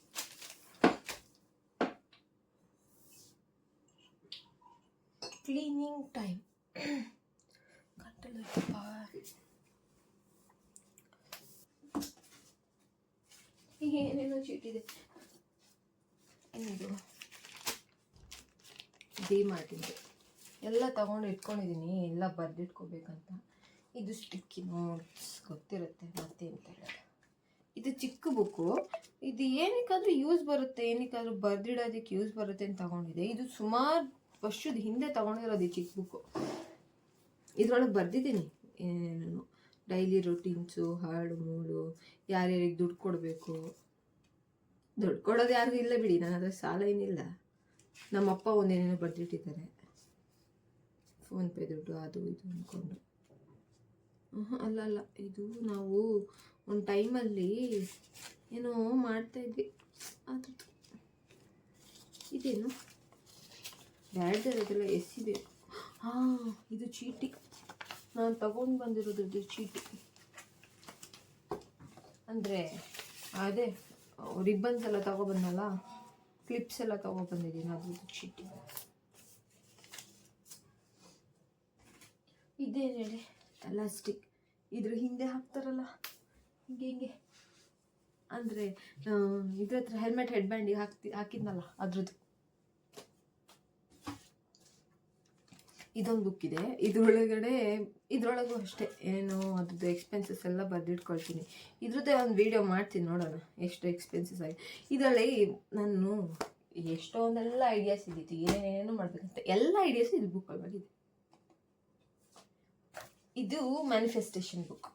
Cleaning time. ಗಂಟಲಪ್ಪ ಈಗ ಏನೇನೋ ಚೀಟಿದೆ. ಏನಿದು? ಡಿ-ಮಾರ್ಟಿಂದು ಎಲ್ಲ ತಗೊಂಡು ಇಟ್ಕೊಂಡಿದ್ದೀನಿ, ಎಲ್ಲ ಬರೆದಿಟ್ಕೋಬೇಕಂತ. ಇದು ಸ್ಟಿಕ್ಕಿ ನೋಟ್ಸ್ ಗೊತ್ತಿರುತ್ತೆ ಮತ್ತೆ ಅಂತ ಹೇಳೋದು. ಇದು ಚಿಕ್ಕ ಬುಕ್ಕು. ಇದು ಏನಕ್ಕಾದ್ರೂ ಯೂಸ್ ಬರುತ್ತೆ, ಏನಕ್ಕಾದ್ರೂ ಬರೆದಿಡೋದಕ್ಕೆ ಯೂಸ್ ಬರುತ್ತೆ ಅಂತ ತಗೊಂಡಿದೆ. ಇದು ಸುಮಾರು ವರ್ಷದ ಹಿಂದೆ ತೊಗೊಂಡಿರೋದು ಈ ಚಿಕ್ಕ ಬುಕ್ಕು. ಇದ್ರೊಳಗೆ ಬರೆದಿದ್ದೀನಿ ಏನೇನು ಡೈಲಿ ರೊಟೀನ್ಸು, ಹಾಡು ಮೂಡು, ಯಾರ್ಯಾರಿಗೆ ದುಡ್ಡು ಕೊಡಬೇಕು. ದುಡ್ಡು ಕೊಡೋದು ಯಾರಿಗೂ ಇಲ್ಲ ಬಿಡಿ, ನನ್ನ ಹತ್ರ ಸಾಲ ಏನಿಲ್ಲ. ನಮ್ಮಪ್ಪ ಒಂದೇನೇನೋ ಬರೆದಿಟ್ಟಿದ್ದಾರೆ, ಫೋನ್ಪೇ ದುಡ್ಡು ಅದು ಇದು ಅಂದ್ಕೊಂಡು. ಅಲ್ಲ, ಇದು ನಾವು ಒಂದು ಟೈಮಲ್ಲಿ ಏನೋ ಮಾಡ್ತಾಯಿದ್ವಿ, ಅದ್ರದ್ದು ಇದೇನು ಬ್ಯಾಡ್ದೆಲ್ಲ ಎಸಿಬೇಕು. ಇದು ಚೀಟಿ, ನಾನು ತಗೊಂಡು ಬಂದಿರೋದು ಚೀಟಿ. ಅಂದರೆ ಅದೇ ರಿಬ್ಬನ್ಸ್ ಎಲ್ಲ ತಗೊಬಂದಲ್ಲ, ಕ್ಲಿಪ್ಸ್ ಎಲ್ಲ ತಗೊಬಂದಿದ್ದೀನಿ, ಅದ್ರದ್ದು ಚೀಟಿ. ಇದೇನು ಹೇಳಿ, ಎಲಾಸ್ಟಿಕ್. ಇದ್ರ ಹಿಂದೆ ಹಾಕ್ತಾರಲ್ಲ ಹಿಂಗೆ ಅಂದರೆ ಇದ್ರ ಹತ್ರ ಹೆಲ್ಮೆಟ್ ಹೆಡ್ ಬ್ಯಾಂಡಿಗೆ ಹಾಕಿದ್ನಲ್ಲ ಅದ್ರದ್ದು. ಇದೊಂದು ಬುಕ್ ಇದೆ. ಇದ್ರೊಳಗೂ ಅಷ್ಟೇ ಏನೋ ಅದ್ರದ್ದು ಎಕ್ಸ್ಪೆನ್ಸಸ್ ಎಲ್ಲ ಬರೆದಿಟ್ಕೊಳ್ತೀನಿ. ಇದ್ರದ್ದೇ ಒಂದು ವೀಡಿಯೋ ಮಾಡ್ತೀನಿ, ನೋಡೋಣ ಎಷ್ಟು ಎಕ್ಸ್ಪೆನ್ಸಸ್ ಆಗಿ. ಇದರಲ್ಲಿ ನಾನು ಎಷ್ಟೊಂದೆಲ್ಲ ಐಡಿಯಾಸ್ ಇದ್ದಿತ್ತು, ಏನೇನೇನು ಮಾಡಬೇಕಂತ ಎಲ್ಲ ಐಡಿಯಾಸ್ ಇದು ಬುಕ್ಕಲ್ಲಿ ಬಂದಿದೆ. ಇದು ಮ್ಯಾನಿಫೆಸ್ಟೇಷನ್ ಬುಕ್.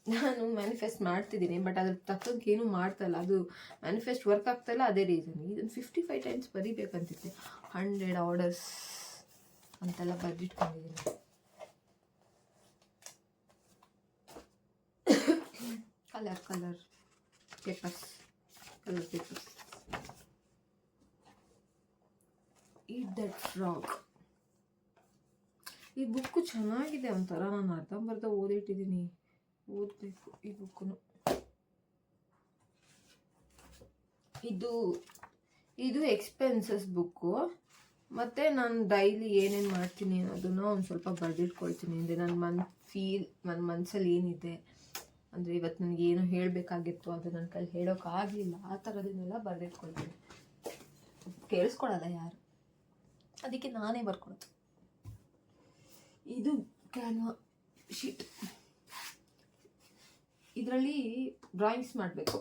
ನಾನು ಮ್ಯಾನಿಫೆಸ್ಟ್ ಮಾಡ್ತಿದ್ದೀನಿ, ಬಟ್ ಅದ್ರ ತಕ್ಕಂಗೆ ಏನೂ ಮಾಡ್ತಾಯಿಲ್ಲ. ಅದು ಮ್ಯಾನಿಫೆಸ್ಟ್ ವರ್ಕ್ ಆಗ್ತಾಯಿಲ್ಲ, ಅದೇ ರೀಸನ್. ಇದನ್ನು 55 ಟೈಮ್ಸ್ ಬರೀಬೇಕಂತಿದ್ದೆ. 100 ಆರ್ಡರ್ಸ್ ಅಂತೆಲ್ಲ ಬರೆದಿಟ್ಕೊಂಡಿದ್ದೀನಿ. Colour papers. Eat that frog. ಈ ಬುಕ್ಕು ಚೆನ್ನಾಗಿದೆ ಒಂಥರ. ನಾನು ಅರ್ಧಂಬರ್ಧ ಓದಿಟ್ಟಿದ್ದೀನಿ, ಓದಬೇಕು ಈ ಬುಕ್ಕನ್ನು. ಇದು ಎಕ್ಸ್ಪೆನ್ಸಸ್ ಬುಕ್ಕು. ಮತ್ತು ನಾನು ಡೈಲಿ ಏನೇನು ಮಾಡ್ತೀನಿ ಅನ್ನೋದನ್ನು ಒಂದು ಸ್ವಲ್ಪ ಬರೆದಿಟ್ಕೊಳ್ತೀನಿ. ಅಂದರೆ ನನ್ನ ಮನಸ್ಸಲ್ಲಿ ಏನಿದೆ, ಅಂದರೆ ಇವತ್ತು ನನಗೆ ಏನು ಹೇಳಬೇಕಾಗಿತ್ತು ಅದು ನನ್ನ ಕೈಲಿ ಹೇಳೋಕ್ಕಾಗಲಿಲ್ಲ, ಆ ಥರದನ್ನೆಲ್ಲ ಬರೆದಿಟ್ಕೊಳ್ತೀನಿ. ಕೇಳಿಸ್ಕೊಳಲ್ಲ ಯಾರು, ಅದಕ್ಕೆ ನಾನೇ ಬರ್ಕೊಳೋದು. ಇದು ಕ್ಯಾನ್ವಾ ಶೀಟ್. ಇದರಲ್ಲಿ ಡ್ರಾಯಿಂಗ್ಸ್ ಮಾಡಬೇಕು.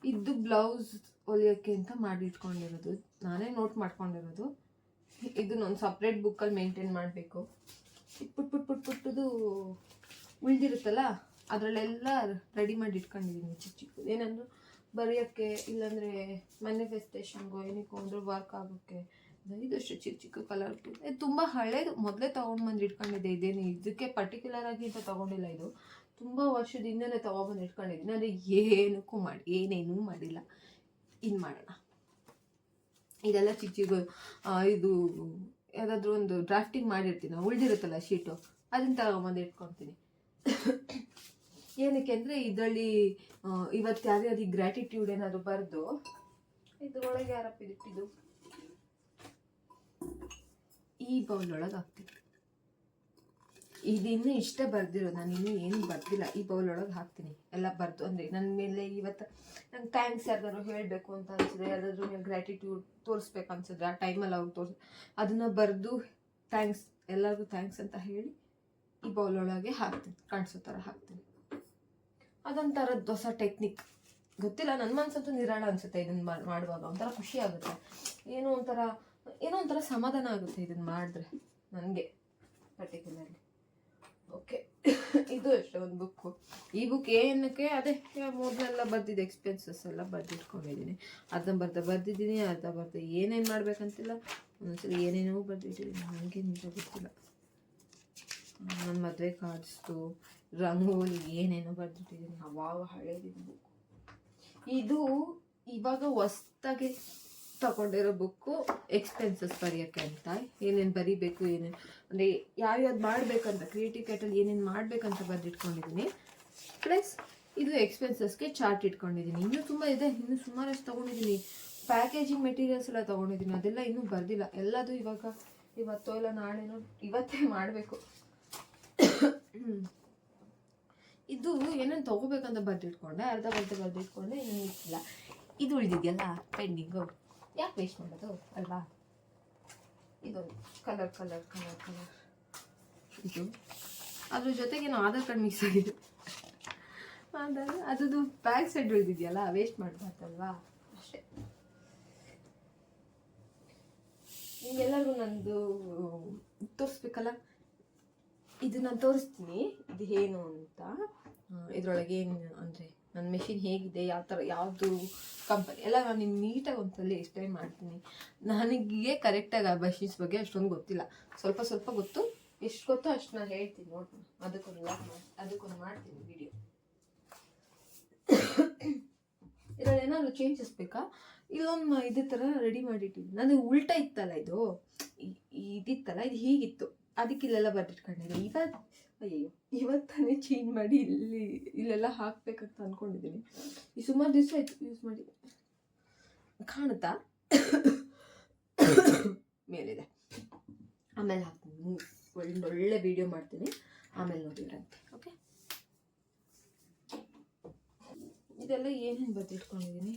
ಇದು ಬ್ಲೌಸ್ ಹೊಲಿಯೋಕ್ಕೆ ಅಂತ ಮಾಡಿಟ್ಕೊಂಡಿರೋದು, ನಾನೇ ನೋಟ್ ಮಾಡ್ಕೊಂಡಿರೋದು. ಇದನ್ನೊಂದು ಸಪ್ರೇಟ್ ಬುಕ್ಕಲ್ಲಿ ಮೇಂಟೈನ್ ಮಾಡಬೇಕು. ಪುಟ್ಟದು ಉಳಿದಿರುತ್ತಲ್ಲ ಅದರಲ್ಲೆಲ್ಲ ರೆಡಿ ಮಾಡಿ ಇಟ್ಕೊಂಡಿದ್ದೀನಿ ಚಿಕ್ಕ ಚಿಕ್ಕ ಏನಂದ್ರು ಬರೆಯೋಕ್ಕೆ ಇಲ್ಲಾಂದರೆ ಮ್ಯಾನಿಫೆಸ್ಟೇಷನ್ಗೋ ಏನಕ್ಕೋ ಅಂದ್ರೆ ವರ್ಕ್ ಆಗೋಕ್ಕೆ ಇದಷ್ಟು ಚಿಕ್ಕ ಚಿಕ್ಕ ಕಲರ್ ಇದು ತುಂಬ ಹಳೇದು ಮೊದಲೇ ತೊಗೊಂಡು ಬಂದು ಇಟ್ಕೊಂಡಿದ್ದೆ. ಇದೇನು ಇದಕ್ಕೆ ಪರ್ಟಿಕ್ಯುಲರ್ ಆಗಿ ಅಂತ ತೊಗೊಂಡಿಲ್ಲ, ಇದು ತುಂಬ ವರ್ಷದಿಂದಲೇ ತೊಗೊಬಂದು ಇಟ್ಕೊಂಡಿದ್ದೀನಿ. ಅಂದರೆ ಏನೇನೂ ಮಾಡಿಲ್ಲ. ಇನ್ನು ಮಾಡೋಣ, ಇದೆಲ್ಲ ಚಿಕ್ಕ ಚಿಕ್ಕ ಇದು ಯಾವುದಾದ್ರೂ ಒಂದು ಡ್ರಾಫ್ಟಿಂಗ್ ಮಾಡಿರ್ತೀನಿ, ಉಳಿದಿರುತ್ತಲ್ಲ ಶೀಟು, ಅದನ್ನು ತಗೊಂಬಂದು ಇಟ್ಕೊತೀನಿ. ಏನಕ್ಕೆ ಅಂದರೆ ಇದರಲ್ಲಿ ಇವತ್ತು ಯಾರ್ಯಾರು ಗ್ರ್ಯಾಟಿಟ್ಯೂಡ್ ಏನಾದರೂ ಬರೆದು ಇದ್ರೊಳಗೆ ಯಾರಪ್ಪ ಇಟ್ಟಿದ್ದು ಈ ಬೌಲ್ ಒಳಗೆ ಹಾಕ್ತೀನಿ. ಇದಿನ್ನೂ ಇಷ್ಟ ಬರ್ದಿರೋ, ನಾನು ಇನ್ನೂ ಏನು ಬರ್ದಿಲ್ಲ. ಈ ಬೌಲ್ ಒಳಗೆ ಹಾಕ್ತೀನಿ ಎಲ್ಲ ಬರೆದು. ಅಂದರೆ ನನ್ನ ಮೇಲೆ ಇವತ್ತು ನಂಗೆ ಥ್ಯಾಂಕ್ಸ್ ಯಾರ್ದಾದ್ರು ಹೇಳಬೇಕು ಅಂತ ಅನ್ಸಿದ್ರೆ, ಯಾರಾದ್ರೂ ಮೇಲೆ ಗ್ರ್ಯಾಟಿಟ್ಯೂಡ್ ತೋರಿಸ್ಬೇಕು ಅನ್ಸಿದ್ರೆ ಆ ಟೈಮಲ್ಲಿ ಅವ್ರು ಅದನ್ನು ಬರೆದು ಥ್ಯಾಂಕ್ಸ್, ಎಲ್ಲರಿಗೂ ಥ್ಯಾಂಕ್ಸ್ ಅಂತ ಹೇಳಿ ಈ ಬೌಲ್ ಒಳಗೆ ಹಾಕ್ತೀನಿ, ಕಾಣಿಸೋ ಥರ ಹಾಕ್ತೀನಿ. ಅದೊಂಥರದ್ದು ಹೊಸ ಟೆಕ್ನಿಕ್, ಗೊತ್ತಿಲ್ಲ, ನನ್ನ ಮನಸ್ಸಂತೂ ನಿರಾಳ ಅನಿಸುತ್ತೆ ಇದನ್ನು ಮಾಡುವಾಗ. ಒಂಥರ ಖುಷಿ ಆಗುತ್ತೆ, ಏನೋ ಒಂಥರ ಸಮಾಧಾನ ಆಗುತ್ತೆ ಇದನ್ನು ಮಾಡಿದ್ರೆ ನನಗೆ ಪರ್ಟಿಕ್ಯುಲರ್ಲಿ. ಓಕೆ, ಇದು ಅಷ್ಟೇ ಒಂದು ಬುಕ್ಕು. ಈ ಬುಕ್ ಏನಕ್ಕೆ ಅದೇ ಮೊದಲೆಲ್ಲ ಬರ್ದಿದ್ದು ಎಕ್ಸ್ಪೆನ್ಸಸ್ ಎಲ್ಲ ಬರ್ದಿಟ್ಕೊಂಡಿದ್ದೀನಿ. ಅರ್ಧ ಬರ್ದಿದ್ದೀನಿ, ಅರ್ಧ ಏನೇನು ಮಾಡ್ಬೇಕಂತಿಲ್ಲ. ಒಂದೊಂದ್ಸಲ ಏನೇನೋ ಬರ್ದಿಟ್ಟಿದ್ದೀನಿ, ನನಗೆ ನಿಜ ಗೊತ್ತಿಲ್ಲ. ನನ್ನ ಮದುವೆ ಕಾರ್ಡ್ಸ್ದು ರಂಗೋಲಿ ಏನೇನೋ ಬರ್ದಿಟ್ಟಿದ್ದೀನಿ, ಅವಾಗ ಹಳೇದಿದ್ದು ಬುಕ್ಕು. ಇದು ಇವಾಗ ಹೊಸ್ದಾಗಿ ತಗೊಂಡಿರೋ ಬುಕ್ಕು, ಎಕ್ಸ್ಪೆನ್ಸಸ್ ಬರೆಯೋಕ್ಕೆ ಅಂತ. ಏನೇನು ಬರಿಬೇಕು, ಏನೇನು ಅಂದರೆ ಯಾವ್ಯಾವ್ದು ಮಾಡಬೇಕಂತ, ಕ್ರಿಯೇಟಿವ್ ಕ್ಯಾಟಲ್ಲಿ ಏನೇನು ಮಾಡಬೇಕಂತ ಬರೆದಿಟ್ಕೊಂಡಿದ್ದೀನಿ. ಪ್ಲಸ್ ಇದು ಎಕ್ಸ್ಪೆನ್ಸಸ್ಗೆ ಚಾರ್ಟ್ ಇಟ್ಕೊಂಡಿದ್ದೀನಿ. ಇನ್ನೂ ತುಂಬ ಇದೆ, ಇನ್ನೂ ಸುಮಾರಷ್ಟು ತೊಗೊಂಡಿದ್ದೀನಿ. ಪ್ಯಾಕೇಜಿಂಗ್ ಮೆಟೀರಿಯಲ್ಸ್ ಎಲ್ಲ ತೊಗೊಂಡಿದ್ದೀನಿ, ಅದೆಲ್ಲ ಇನ್ನೂ ಬರ್ದಿಲ್ಲ. ಎಲ್ಲದು ಇವತ್ತೋ ಇಲ್ಲ ನಾಳೆನೋ, ಇವತ್ತೇ ಮಾಡಬೇಕು. ಇದು ಏನೇನು ತೊಗೋಬೇಕಂತ ಬರ್ದಿಟ್ಕೊಂಡೆ, ಅರ್ಧ ಬರ್ದಿಟ್ಕೊಂಡೆ, ಇನ್ನೂ ಇಟ್ಟಿಲ್ಲ. ಇದು ಉಳಿದಿದೆಯಲ್ಲ ಪೆಂಡಿಂಗು, ಯಾಕೆ ವೇಸ್ಟ್ ಮಾಡೋದು ಅಲ್ವಾ. ಇದೊಂದು ಕಲರ್ ಇದು, ಅದ್ರ ಜೊತೆಗೇನು ಆಧಾರ್ ಕಾರ್ಡ್ ಮಿಕ್ಸ್ ಆಗಿದೆ. ಅದದು ಬ್ಯಾಕ್ ಸೈಡ್ ಉಳಿದಿದೆಯಲ್ಲ, ವೇಸ್ಟ್ ಮಾಡಬಾರ್ದಲ್ವಾ, ಅಷ್ಟೇ. ನಿಮ್ಗೆಲ್ಲರಿಗೂ ನಂದು ತೋರಿಸ್ಬೇಕಲ್ಲ, ಇದು ನಾನು ತೋರಿಸ್ತೀನಿ ಇದು ಏನು ಅಂತ. ಇದರೊಳಗೆ ಏನು ಅಂದರೆ ನನ್ನ ಮೆಷಿನ್ ಹೇಗಿದೆ, ಯಾವ ಥರ, ಯಾವುದು ಕಂಪನಿ ಎಲ್ಲ ನಾನು ನಿಮ್ಗೆ ನೀಟಾಗಿ ಒಂದ್ಸಲ ಎಕ್ಸ್ಪ್ಲೈನ್ ಮಾಡ್ತೀನಿ. ನನಗೆ ಕರೆಕ್ಟಾಗಿ ಆ ಮಷಿನ್ಸ್ ಬಗ್ಗೆ ಅಷ್ಟೊಂದು ಗೊತ್ತಿಲ್ಲ, ಸ್ವಲ್ಪ ಗೊತ್ತು. ಎಷ್ಟು ಗೊತ್ತೋ ಅಷ್ಟು ನಾನು ಹೇಳ್ತೀನಿ, ನೋಡ್ತೀನಿ. ಅದಕ್ಕೊಂದು ಮಾಡ್ತೀನಿ ವಿಡಿಯೋ. ಇದರಲ್ಲಿ ಏನಾದರೂ ಚೇಂಜಸ್ ಬೇಕಾ, ಇಲ್ಲೊಂದು ಇದೇ ಥರ ರೆಡಿ ಮಾಡಿಟ್ಟಿದ್ದೀನಿ. ನನಗೆ ಉಲ್ಟಾ ಇತ್ತಲ್ಲ, ಇದಿತ್ತಲ್ಲ, ಇದು ಹೀಗಿತ್ತು, ಅದಕ್ಕೆ ಇಲ್ಲೆಲ್ಲ ಬರ್ದಿಟ್ಕೊಂಡಿದ್ದೆ. ಇವತ್ತಾನೇ ಚೇಂಜ್ ಮಾಡಿ ಇಲ್ಲೆಲ್ಲ ಹಾಕ್ಬೇಕಂತ ಅಂದ್ಕೊಂಡಿದ್ದೀನಿ. ಈ ಸುಮಾರು ದಿವಸ ಆಯ್ತು ಯೂಸ್ ಮಾಡಿ. ಕಾಣುತ್ತಾ ಮೇಲಿದೆ, ಆಮೇಲೆ ಹಾಕ್ತೀನಿ. ಒಳ್ಳೆ ವಿಡಿಯೋ ಮಾಡ್ತೀನಿ, ಆಮೇಲೆ ನೋಡಿದ್ರಂತೆ. ಓಕೆ, ಇದೆಲ್ಲ ಏನೇನು ಬರ್ದಿಟ್ಕೊಂಡಿದ್ದೀನಿ.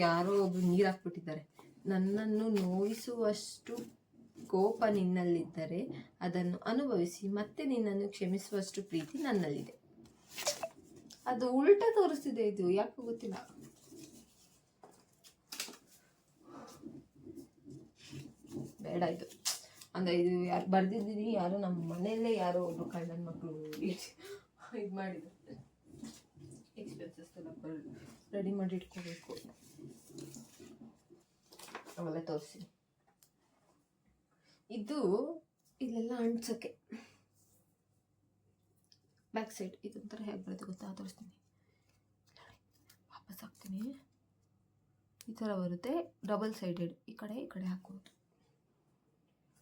ಯಾರೋ ಒಬ್ರು ನೀರು ಹಾಕ್ಬಿಟ್ಟಿದ್ದಾರೆ. ನನ್ನನ್ನು ನೋಯಿಸುವಷ್ಟು ಕೋಪ ನಿನ್ನಲ್ಲಿದ್ದರೆ ಅದನ್ನು ಅನುಭವಿಸಿ ಮತ್ತೆ ನಿನ್ನನ್ನು ಕ್ಷಮಿಸುವಷ್ಟು ಪ್ರೀತಿ ನನ್ನಲ್ಲಿದೆ. ಅದು ಉಲ್ಟಾ ತೋರಿಸ್ತಿದೆ, ಇದು ಯಾಕೋ ಗೊತ್ತಿಲ್ಲ. ಬೇಡ ಇದು ಅಂದರೆ, ಇದು ಯಾರು ಬರ್ದಿದ್ದೀನಿ, ಯಾರು ನಮ್ಮ ಮನೆಯಲ್ಲೇ ಯಾರೋ ಒಬ್ರು ಕಣ್ಣನ ಮಕ್ಕಳು ಇದು ಮಾಡಿದ್ರು. ಎಕ್ಸ್ಪೆನ್ಸಸ್ ಎಲ್ಲ ರೆಡಿ ಮಾಡಿ ಇಟ್ಕೋಬೇಕು, ಅವೆಲ್ಲ ತೋರಿಸಿ. ಇದು ಇಲ್ಲೆಲ್ಲ ಅಂಟ್ಸೋಕ್ಕೆ ಬ್ಯಾಕ್ ಸೈಡ್ ಇದೊಂಥರ ಹೇಗೆ ಬರುತ್ತೆ ಗೊತ್ತಾ, ತೋರಿಸ್ತೀನಿ. ವಾಪಸ್ ಹಾಕ್ತೀನಿ. ಈ ಥರ ಬರುತ್ತೆ, ಡಬಲ್ ಸೈಡೆಡ್, ಈ ಕಡೆ ಹಾಕೋದು.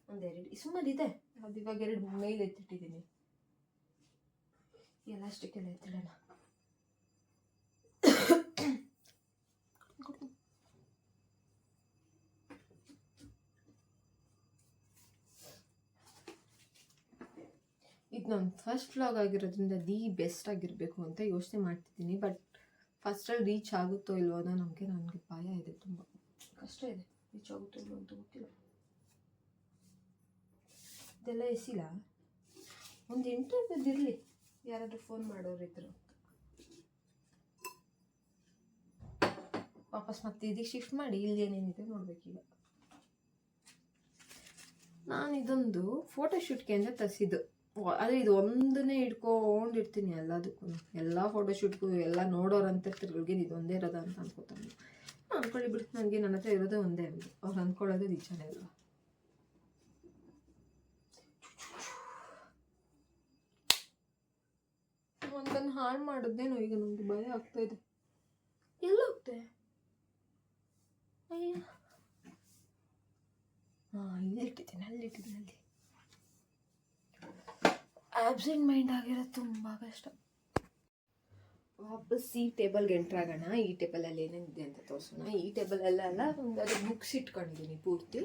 ಒಂದೆರಡು ಸುಮಾರಿದೆ, ಅದು ಇವಾಗ 2 ಮೇಲೆ ಎತ್ತಿಟ್ಟಿದ್ದೀನಿ. ಎಲ್ಲಷ್ಟಕ್ಕೆಲ್ಲ ಎತ್ತಿಡೋಣ. ಇದು ನನ್ನ ಫಸ್ಟ್ ವ್ಲಾಗ್ ಆಗಿರೋದ್ರಿಂದ ಬೆಸ್ಟ್ ಆಗಿರಬೇಕು ಅಂತ ಯೋಚನೆ ಮಾಡ್ತಿದ್ದೀನಿ. ಬಟ್ ಫಸ್ಟಲ್ಲಿ ರೀಚ್ ಆಗುತ್ತೋ ಇಲ್ವೋ ಅನ್ನೋ ನನಗೆ ಭಯ ಇದೆ, ತುಂಬ ಕಷ್ಟ ಇದೆ. ರೀಚ್ ಆಗುತ್ತೋ ಇಲ್ವೋ ಅಂತ ಗೊತ್ತಿಲ್ಲ. ಇದೆಲ್ಲ ಎಸಿಲ್ಲ, ಒಂದು ಇಂಟರ್ವ್ಯೂದಿರಲಿ, ಯಾರಾದರೂ ಫೋನ್ ಮಾಡೋರಿದ್ರು. ವಾಪಸ್ ಮತ್ತೆ ಇದಕ್ಕೆ ಶಿಫ್ಟ್ ಮಾಡಿ ಇಲ್ಲಿ ಏನೇನಿದೆ ನೋಡ್ಬೇಕೀಗ. ನಾನು ಇದೊಂದು ಫೋಟೋಶೂಟ್ಗೆ ಅಂತ ತರಿಸಿದ್ದು. ಆದರೆ ಇದು ಒಂದನ್ನೇ ಇಟ್ಕೊಂಡಿರ್ತೀನಿ ಎಲ್ಲದಕ್ಕೂ, ಎಲ್ಲ ಫೋಟೋಶೂಟ್ಗೂ ಎಲ್ಲ ನೋಡೋರಂತ ತಿರ್ಗಳಿಗೆ ಇದೊಂದೇ ಇರೋದ ಅಂತ ಅನ್ಕೋತಾನೆ. ಅಂದ್ಕೊಳ್ಳಿ ಬಿಟ್ಟು, ನನಗೆ ನನ್ನ ಹತ್ರ ಇರೋದೇ ಒಂದೇ ಒಂದು, ಅವ್ರು ಅಂದ್ಕೊಳ್ಳೋದು ನಿಜನೇ ಅಲ್ವಾ. ಒಂದನ್ನು ಹಾಳು ಮಾಡಿದ್ನೇನೋ ಈಗ ನನಗೆ ಭಯ ಆಗ್ತಾ ಇದೆ. ಎಲ್ಲ ಹೋಗ್ತೆ? ಅಯ್ಯ, ಇಲ್ಲಿಟ್ಟಿದ್ದೀನಿ, ಅಲ್ಲಿ ಆಬ್ಸೆಂಟ್ ಮೈಂಡ್ ಆಗಿರೋದು ತುಂಬ ಕಷ್ಟ. ವಾಪಸ್ ಈ ಟೇಬಲ್ಗೆ ಎಂಟ್ರಾಗೋಣ. ಈ ಟೇಬಲಲ್ಲಿ ಏನೇನಿದೆ ಅಂತ ತೋರಿಸೋಣ. ಈ ಟೇಬಲಲ್ಲೆಲ್ಲ ಒಂದು ಬುಕ್ಸ್ ಇಟ್ಕೊಂಡಿದ್ದೀನಿ ಪೂರ್ತಿ.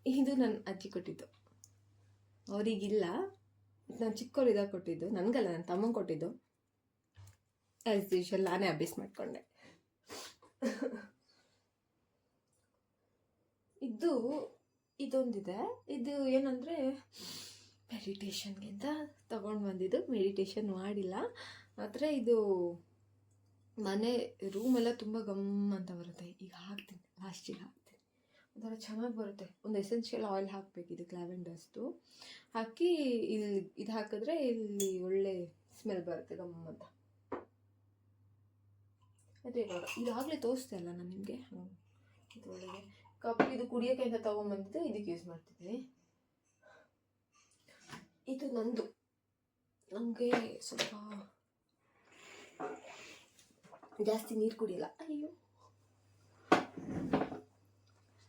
ಇದು ನನ್ನ ಅಜ್ಜಿ ಕೊಟ್ಟಿದ್ದು, ಅವರಿಗಿಲ್ಲ, ನಾನು ಚಿಕ್ಕವರಿದಾಗ ಕೊಟ್ಟಿದ್ದು, ನನಗಲ್ಲ ನನ್ನ ತಮ್ಮಂಗೆ ಕೊಟ್ಟಿದ್ದು. ಆ್ಯಸ್ ಯೂಶುವಲ್ ನಾನೇ ಅಭ್ಯಾಸ ಮಾಡಿಕೊಂಡೆ. ಇದೊಂದಿದೆ. ಇದು ಏನಂದರೆ ಮೆಡಿಟೇಷನ್ಗೆ ಅಂತ ತೊಗೊಂಡು ಬಂದಿದ್ದು. ಮೆಡಿಟೇಷನ್ ಮಾಡಿಲ್ಲ, ಆದರೆ ಇದು ಮನೆ ರೂಮೆಲ್ಲ ತುಂಬ ಗಮ್ ಅಂತ ಬರುತ್ತೆ. ಈಗ ಹಾಕ್ತೀನಿ, ಲಾಸ್ಟಿಗೆ ಹಾಕ್ತೀನಿ, ಒಂಥರ ಚೆನ್ನಾಗಿ ಬರುತ್ತೆ. ಒಂದು ಎಸೆನ್ಷಿಯಲ್ ಆಯಿಲ್ ಹಾಕಬೇಕು, ಇದಕ್ಕೆ ಲ್ಯಾವೆಂಡರ್ಸ್ದು ಹಾಕಿ ಇದು ಹಾಕಿದ್ರೆ ಇಲ್ಲಿ ಒಳ್ಳೆ ಸ್ಮೆಲ್ ಬರುತ್ತೆ ಗಮ್ ಅಂತ. ಅದೇ ಇವಾಗ ಇದಾಗಲೇ ತೋರಿಸ್ದೆ ಅಲ್ಲ ನಾನು ನಿಮಗೆ. ಇದರೊಳಗೆ ಕಪ್, ಇದು ಕುಡಿಯೋಕ್ಕೆ ಅಂತ ತೊಗೊಂಬಂದಿದ್ದು, ಇದಕ್ಕೆ ಯೂಸ್ ಮಾಡ್ತಿದ್ದೀನಿ. ಇದು ನಂದು, ನನಗೆ ಸ್ವಲ್ಪ ಜಾಸ್ತಿ ನೀರು ಕುಡಿಯಲ್ಲ, ಅಯ್ಯೋ,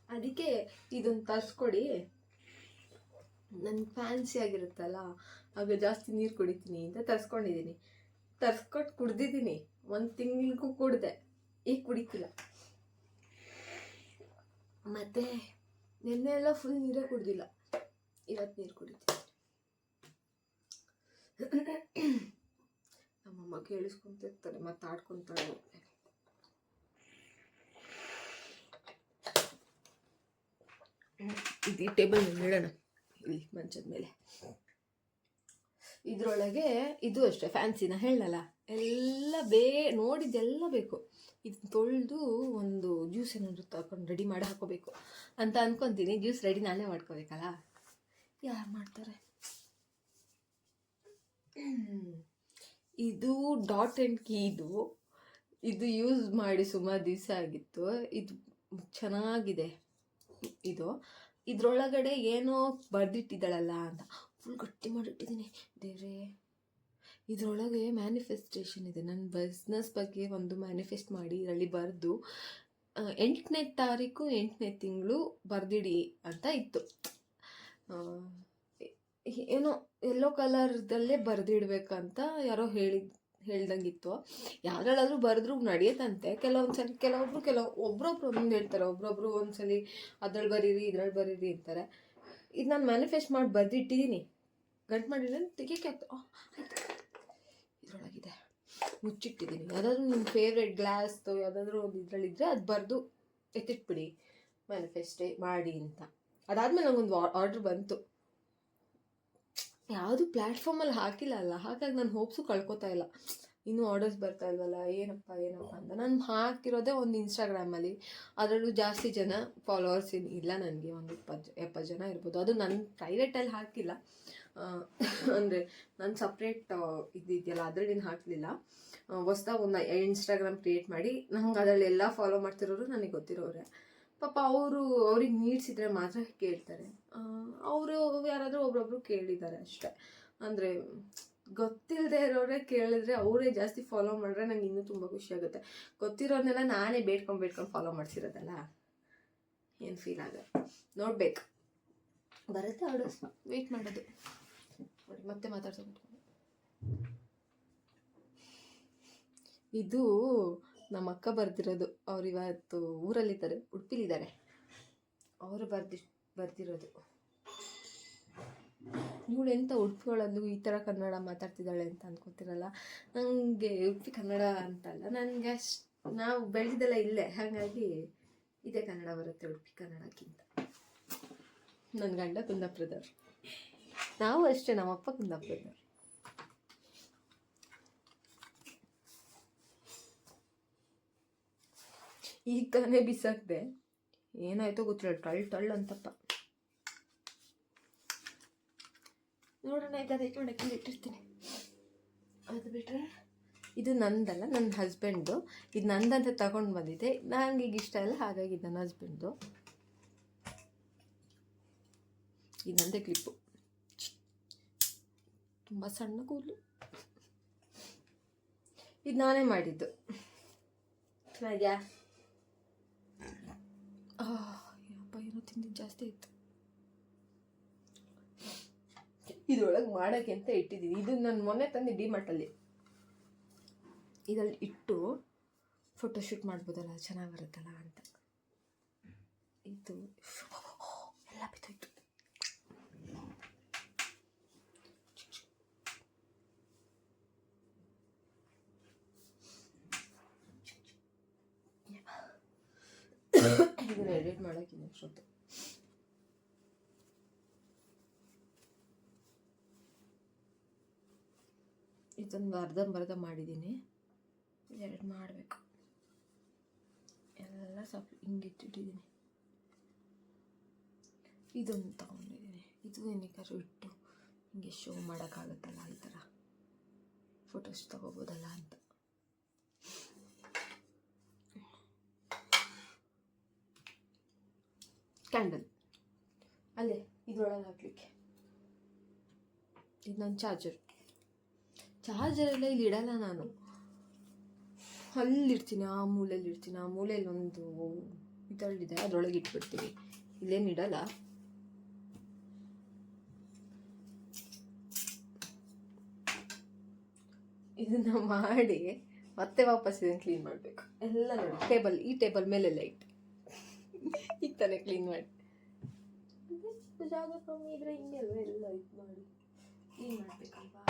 ಅದಕ್ಕೆ ಇದೊಂದು ತರಿಸ್ಕೊಡಿ. ನನಗೆ ಫ್ಯಾನ್ಸಿ ಆಗಿರುತ್ತಲ್ಲ, ಆಗ ಜಾಸ್ತಿ ನೀರು ಕುಡಿತೀನಿ ಅಂತ ತರಿಸ್ಕೊಂಡಿದ್ದೀನಿ. ತರಿಸ್ಕೊಟ್ಟು ಕುಡ್ದಿದ್ದೀನಿ, 1 ತಿಂಗಳಿಗೂ ಕುಡಿದೆ, ಈಗ ಕುಡಿತಿಲ್ಲ. ಮತ್ತು ನೆನ್ನೆ ಎಲ್ಲ ಫುಲ್ ನೀರೇ ಕುಡ್ದಿಲ್ಲ, ಇವತ್ತು ನೀರು ಕುಡಿತೀನಿ. ನಮ್ಮಮ್ಮ ಕೇಳಿಸ್ಕೊಂತಿರ್ತಾರೆ, ಮತ್ತೆ ಆಡ್ಕೊತಾಳೆ. ಇದು ಟೇಬಲ್ ಮೇಲೆ ಇಡೋಣ, ಇಲ್ಲಿ ಮಂಚದ ಮೇಲೆ. ಇದರೊಳಗೆ ಇದು ಅಷ್ಟೇ ಫ್ಯಾನ್ಸಿನ ಹೇಳಲ್ಲ, ಎಲ್ಲ ನೋಡಿದ್ದೆಲ್ಲ ಬೇಕು. ಇದು ತೊಳೆದು ಒಂದು ಜ್ಯೂಸ್ ಏನಾದರೂ ತಗೊಂಡು ರೆಡಿ ಮಾಡಿ ಹಾಕೋಬೇಕು ಅಂತ ಅಂದ್ಕೊತೀನಿ. ಜ್ಯೂಸ್ ರೆಡಿ ನಾನೇ ಮಾಡ್ಕೋಬೇಕಲ್ಲ, ಯಾರು ಮಾಡ್ತಾರೆ. ಇದು ಡಾಟ್ ಆ್ಯಂಡ್ ಕೀ. ಇದು ಯೂಸ್ ಮಾಡಿ ಸುಮಾರು ದಿವಸ ಆಗಿತ್ತು. ಇದು ಚೆನ್ನಾಗಿದೆ. ಇದರೊಳಗಡೆ ಏನೋ ಬರೆದಿಟ್ಟಿದ್ದಾಳಲ್ಲ ಅಂತ ಫುಲ್ ಗಟ್ಟಿ ಮಾಡಿಟ್ಟಿದ್ದೀನಿ. ದೇವ್ರೇ, ಇದರೊಳಗೆ ಮ್ಯಾನಿಫೆಸ್ಟೇಷನ್ ಇದೆ. ನನ್ನ ಬಿಸ್ನೆಸ್ ಬಗ್ಗೆ ಒಂದು ಮ್ಯಾನಿಫೆಸ್ಟ್ ಮಾಡಿ ಇದರಲ್ಲಿ ಬರೆದು 8ನೇ ತಾರೀಕು 8ನೇ ತಿಂಗಳು ಬರೆದಿಡಿ ಅಂತ ಇತ್ತು. ಏನೋ ಯೆಲ್ಲೋ ಕಲರ್ದಲ್ಲೇ ಬರೆದಿಡ್ಬೇಕಂತ ಯಾರೋ ಹೇಳ್ದಂಗಿತ್ತು. ಯಾವ್ದ್ರಲ್ಲಾದರೂ ಬರೆದ್ರೂ ನಡೆಯುತ್ತಂತೆ. ಒಬ್ರೊಬ್ರು ಒಂದೊಂದು ಹೇಳ್ತಾರೆ, ಒಬ್ರೊಬ್ರು ಒಂದ್ಸಲಿ ಅದ್ರಲ್ಲಿ ಬರೀರಿ, ಇದ್ರಲ್ಲಿ ಬರೀರಿ ಅಂತಾರೆ. ಇದು ನಾನು ಮ್ಯಾನಿಫೆಸ್ಟ್ ಮಾಡಿ ಬರೆದಿಟ್ಟಿದ್ದೀನಿ, ಗಂಟು ಮಾಡಿದ್ರೆ ತೆಗಿಯೋಕ್ಕೆ ಆಗ್ತದೆ. ಇದರೊಳಗಿದೆ, ಮುಚ್ಚಿಟ್ಟಿದ್ದೀನಿ. ಯಾವುದಾದ್ರೂ ನಿಮ್ಮ ಫೇವ್ರೆಟ್ ಗ್ಲಾಸ್ದು ಯಾವುದಾದ್ರೂ ಒಂದು ಇದರಲ್ಲಿದ್ದರೆ ಅದು ಬರೆದು ಎತ್ತಿಟ್ಬಿಡಿ, ಮ್ಯಾನಿಫೆಸ್ಟೇ ಮಾಡಿ ಅಂತ. ಅದಾದಮೇಲೆ ನನಗೊಂದು ಆರ್ಡ್ರ್ ಬಂತು. ಯಾವುದು ಪ್ಲ್ಯಾಟ್ಫಾರ್ಮಲ್ಲಿ ಹಾಕಿಲ್ಲ ಅಲ್ಲ, ಹಾಗಾಗಿ ನಾನು ಹೋಪ್ಸು ಕಳ್ಕೊತಾ ಇಲ್ಲ. ಇನ್ನೂ ಆರ್ಡರ್ಸ್ ಬರ್ತಾ ಇಲ್ವಲ್ಲ, ಏನಪ್ಪ ಅಂತ. ನಾನು ಹಾಕಿರೋದೇ ಒಂದು ಇನ್ಸ್ಟಾಗ್ರಾಮಲ್ಲಿ, ಅದರಲ್ಲೂ ಜಾಸ್ತಿ ಜನ ಫಾಲೋವರ್ಸ್ ಇಲ್ಲ ನನಗೆ, ಒಂದು 70 ಜನ ಇರ್ಬೋದು. ಅದು ನನ್ನ ಪ್ರೈವೇಟಲ್ಲಿ ಹಾಕಿಲ್ಲ, ಅಂದರೆ ನಾನು ಸಪ್ರೇಟ್ ಇದೆಯಲ್ಲ ಅದರಲ್ಲಿ ಹಾಕಲಿಲ್ಲ. ಹೊಸ್ದಾಗಿ ಒಂದು ಇನ್ಸ್ಟಾಗ್ರಾಮ್ ಕ್ರಿಯೇಟ್ ಮಾಡಿ ನಂಗೆ ಅದರಲ್ಲಿ ಎಲ್ಲ ಫಾಲೋ ಮಾಡ್ತಿರೋರು ನನಗೆ ಗೊತ್ತಿರೋರೆ. ಪಾಪ ಅವ್ರಿಗೆ ನೀಡ್ಸಿದ್ರೆ ಮಾತ್ರ ಕೇಳ್ತಾರೆ. ಅವರು ಯಾರಾದರೂ ಒಬ್ರೊಬ್ರು ಕೇಳಿದ್ದಾರೆ ಅಷ್ಟೇ. ಅಂದರೆ ಗೊತ್ತಿಲ್ಲದೆ ಇರೋರೇ ಕೇಳಿದ್ರೆ ಅವರೇ ಜಾಸ್ತಿ ಫಾಲೋ ಮಾಡಿದ್ರೆ ನಂಗೆ ಇನ್ನೂ ತುಂಬ ಖುಷಿಯಾಗುತ್ತೆ. ಗೊತ್ತಿರೋನೆಲ್ಲ ನಾನೇ ಬೇಡ್ಕೊಂಡು ಫಾಲೋ ಮಾಡಿಸಿರೋದಲ್ಲ, ಏನು ಫೀಲ್ ಆಗಲ್ಲ. ನೋಡ್ಬೇಕು, ಬರುತ್ತೆ ಆರ್ಡರ್ಸ್, ವೆಯ್ಟ್ ಮಾಡೋದು. ನೋಡಿ, ಮತ್ತೆ ಮಾತಾಡ್ಸೋದು. ಇದು ನಮ್ಮ ಅಕ್ಕ ಬರ್ದಿರೋದು. ಅವ್ರು ಇವತ್ತು ಊರಲ್ಲಿದ್ದಾರೆ, ಉಡುಪಿಲಿದ್ದಾರೆ. ಅವರು ಬರ್ದಿರೋದು. ಇವಳು ಎಂಥ ಉಡುಪಿಗಳಲ್ಲೂ ಈ ಥರ ಕನ್ನಡ ಮಾತಾಡ್ತಿದ್ದಾಳೆ ಅಂತ ಅಂದ್ಕೊತಿರಲ್ಲ. ನನಗೆ ಉಡುಪಿ ಕನ್ನಡ ಅಂತಲ್ಲ, ನನಗೆ ನಾವು ಬೆಳೆದಿದ್ದೆಲ್ಲ ಇಲ್ಲೇ, ಹಾಗಾಗಿ ಇದೇ ಕನ್ನಡ ಬರುತ್ತೆ ಉಡುಪಿ ಕನ್ನಡಕ್ಕಿಂತ. ನನ್ನ ಗಂಡ ಕುಂದಾಪುರದವ್ರು, ನಾವು ಅಷ್ಟೇ, ನಮ್ಮಪ್ಪ ಕುಂದಾಪುರದವ್ರು. ಈಗ ತಾನೇ ಬಿಸಾಕ್ದೆ, ಏನಾಯ್ತೋ ಗೊತ್ತಿಲ್ಲ, ಟಳ್ ಅಂತಪ್ಪ. ನೋಡೋಣ, ಈಗ ಅದಕ್ಕೆ ಮಾಡಕ್ಕೆ ಇಟ್ಟಿರ್ತೀನಿ. ಅದು ಬಿಟ್ಟರೆ ಇದು ನಂದಲ್ಲ, ನನ್ನ ಹಸ್ಬೆಂಡ್ದು. ಇದು ನಂದಂತ ತಗೊಂಡು ಬಂದಿದ್ದೆ, ನನಗೆ ಈಗ ಇಷ್ಟ ಇಲ್ಲ, ಹಾಗಾಗಿ ನನ್ನ ಹಸ್ಬೆಂಡ್ದು. ಇದು ನಂದೇ ಕ್ಲಿಪ್ಪು, ತುಂಬ ಸಣ್ಣ ಕೂದಲು. ಇದು ನಾನೇ ಮಾಡಿದ್ದು. ಚೆನ್ನಾಗ್ಯಾ? ಯಪ್ಪ, ಏನೋ ತಿಂದಿದ್ದು ಜಾಸ್ತಿ ಇತ್ತು. ಇದರೊಳಗೆ ಮಾಡೋಕ್ಕೆ ಅಂತ ಇಟ್ಟಿದ್ದೀನಿ. ಇದು ನಾನು ಮೊನ್ನೆ ತಂದು ಡಿಮಾರ್ಟಲ್ಲಿ. ಇದರಲ್ಲಿ ಇಟ್ಟು ಫೋಟೋಶೂಟ್ ಮಾಡ್ಬೋದಲ್ಲ, ಚೆನ್ನಾಗಿ ಬರುತ್ತಲ್ಲ ಅಂತ. ಇದು ಎಲ್ಲ ಬಿದ್ದೋಯ್ತು. ಇದನ್ನ ಎಡಿಟ್ ಮಾಡೋಕ್ಕಿಂತ ಅಷ್ಟೊತ್ತು. ಇದೊಂದು ಅರ್ಧಂಬರ್ಧ ಮಾಡಿದ್ದೀನಿ, ಎರಡು ಮಾಡಬೇಕು. ಎಲ್ಲ ಸ್ವಲ್ಪ ಹಿಂಗಿಟ್ಟಿಟ್ಟಿದ್ದೀನಿ. ಇದೊಂದು ತಗೊಂಡಿದ್ದೀನಿ. ಇದು ಏನಕ್ಕಾದ್ರೂ ಇಟ್ಟು ಹಿಂಗೆ ಶೋ ಮಾಡೋಕ್ಕಾಗುತ್ತಲ್ಲ, ಈ ಥರ ಫೋಟೋಸ್ ತಗೋಬೋದಲ್ಲ ಅಂತ. ಕ್ಯಾಂಡಲ್ ಅಲ್ಲೇ ಇದ್ರೊಳಗೆ ಹಾಕ್ಲಿಕ್ಕೆ. ಇದು ನನ್ನ ಚಾರ್ಜರೆಲ್ಲ ಇಲ್ಲಿ ಇಡಲ್ಲ ನಾನು, ಅಲ್ಲಿಡ್ತೀನಿ, ಆ ಮೂಲೆಯಲ್ಲಿ ಇಡ್ತೀನಿ. ಆ ಮೂಲೆಯಲ್ಲಿ ಒಂದು ಇದರಲ್ಲಿದೆ, ಅದರೊಳಗೆ ಇಟ್ಬಿಡ್ತೀನಿ. ಇಲ್ಲೇನು ಇಡಲ್ಲ. ಇದನ್ನ ಮಾಡಿ ಮತ್ತೆ ವಾಪಸ್ ಇದನ್ನು ಕ್ಲೀನ್ ಮಾಡಬೇಕು. ಎಲ್ಲ ನೋಡಿ, ಈ ಟೇಬಲ್ ಮೇಲೆಲ್ಲ ಇಟ್ಟು ಈಗ ತಾನೇ ಕ್ಲೀನ್ ಮಾಡಿ. ಜಾಗ ಕಮ್ಮಿ ಇದ್ರೆ ಹಿಂಗೆ ಅಲ್ವ ಎಲ್ಲ ಇದು ಮಾಡಿ ಕ್ಲೀನ್ ಮಾಡಬೇಕಲ್ವಾ,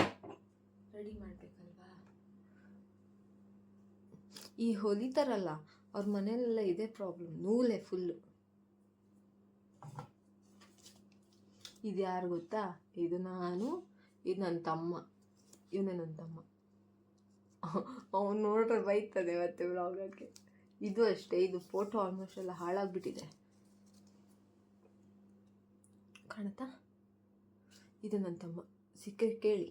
ರೆಡಿ ಮಾಡಬೇಕಲ್ವಾ. ಈ ಹೊಲಿತಾರಲ್ಲ ಅವ್ರ ಮನೆಯಲ್ಲೆಲ್ಲ ಇದೇ ಪ್ರಾಬ್ಲಮ್, ನೂಲೆ ಫುಲ್ಲು. ಇದು ಯಾರು ಗೊತ್ತಾ? ಇದು ನಾನು, ಇದು ನನ್ನ ತಮ್ಮ, ಇವನೇ ನನ್ನ ತಮ್ಮ. ಅವನು ನೋಡ್ರೆ ಬೈತದೆ ಮತ್ತೆ ಬ್ಲಾಗಕ್ಕೆ. ಇದು ಅಷ್ಟೇ, ಇದು ಫೋಟೋ ಆಲ್ಮೋಸ್ಟ್ ಎಲ್ಲ ಹಾಳಾಗ್ಬಿಟ್ಟಿದೆ, ಕಾಣುತ್ತಾ? ಇದು ನನ್ನ ತಮ್ಮ, ಸಿಕ್ಕ ಕೇಳಿ.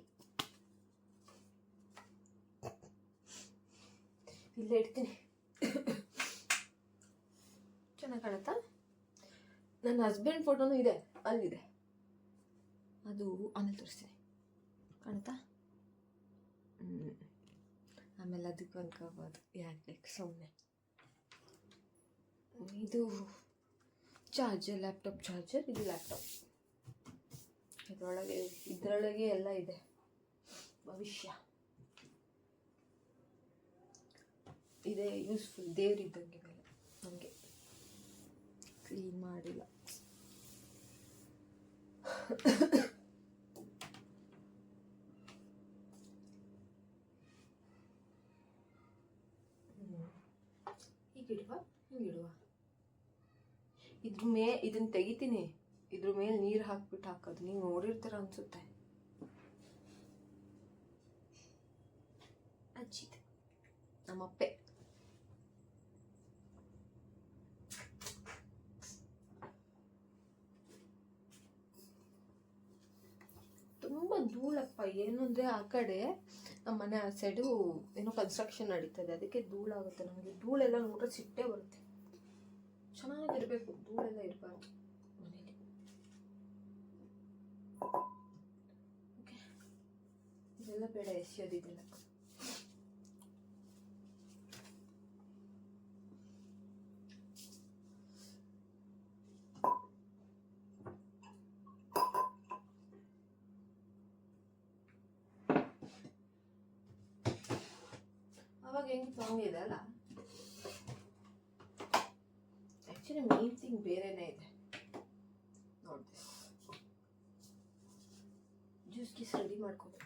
ಇಲ್ಲೇ ಇಡ್ತೀನಿ, ಚೆನ್ನಾಗಿ ಕಾಣುತ್ತಾ? ನನ್ನ ಹಸ್ಬೆಂಡ್ ಫೋಟೋನೂ ಇದೆ, ಅಲ್ಲಿದೆ. ಅದು ಆಮೇಲೆ ತೋರಿಸ್ತೀನಿ, ಕಾಣುತ್ತಾ? ಆಮೇಲೆ ಅದಕ್ಕೆ ಅನ್ಕೋಬೋದು ಯಾಕೆ ಬೇಕು ಸುಮ್ಮನೆ. ಇದು ಚಾರ್ಜರ್, ಲ್ಯಾಪ್ಟಾಪ್ ಚಾರ್ಜರ್. ಇದು ಲ್ಯಾಪ್ಟಾಪ್. ಇದರೊಳಗೆ ಎಲ್ಲ ಇದೆ, ಭವಿಷ್ಯ ಇದೇ ಯೂಸ್ಫುಲ್. ದೇವರಿದ್ದಂಗೆ ಮೇಲೆ ನನಗೆ ಕ್ಲೀನ್ ಮಾಡಿಲ್ಲ. ಹೀಗಿಡುವ, ಹಿಂಗಿಡುವ. ಇದನ್ನ ತೆಗಿತೀನಿ, ಇದ್ರ ಮೇಲೆ ನೀರು ಹಾಕ್ಬಿಟ್ಟು ಹಾಕೋದು. ನೀವು ನೋಡಿರ್ತೀರ ಅನ್ಸುತ್ತೆ. ಅಜ್ಜಿದು, ನಮ್ಮಪ್ಪೆ. ತುಂಬ ಧೂಳಪ್ಪ. ಏನು ಅಂದರೆ ಆ ಕಡೆ ನಮ್ಮ ಮನೆ ಆ ಸೈಡು ಏನೋ ಕನ್ಸ್ಟ್ರಕ್ಷನ್ ನಡೀತದೆ, ಅದಕ್ಕೆ ಧೂಳಾಗುತ್ತೆ. ನನಗೆ ಧೂಳೆಲ್ಲ ನೋಡ್ರೆ ಸಿಟ್ಟೆ ಬರುತ್ತೆ. ಚೆನ್ನಾಗಿರ್ಬೇಕು, ಧೂಳೆಲ್ಲ ಇರಬಾರ್ದು ಮನೇಲಿ. ಓಕೆ, ಇದೆಲ್ಲ ಬೇಡ, ಎಸೆಯೋದಿದೆಲ್ಲ. ಅವಾಗ ಹೆಂಗೆ ಹಂಗಿದೆ ಅಲ್ಲ. ಆ್ಯಕ್ಚುಲಿ ಮೇನ್ ಥಿಂಗ್ ಬೇರೆನೇ ಇದೆ ನೋಡಿ. ಜ್ಯೂಸ್ ಗೀಸ್ ರೆಡಿ ಮಾಡ್ಕೋಬೇಕು.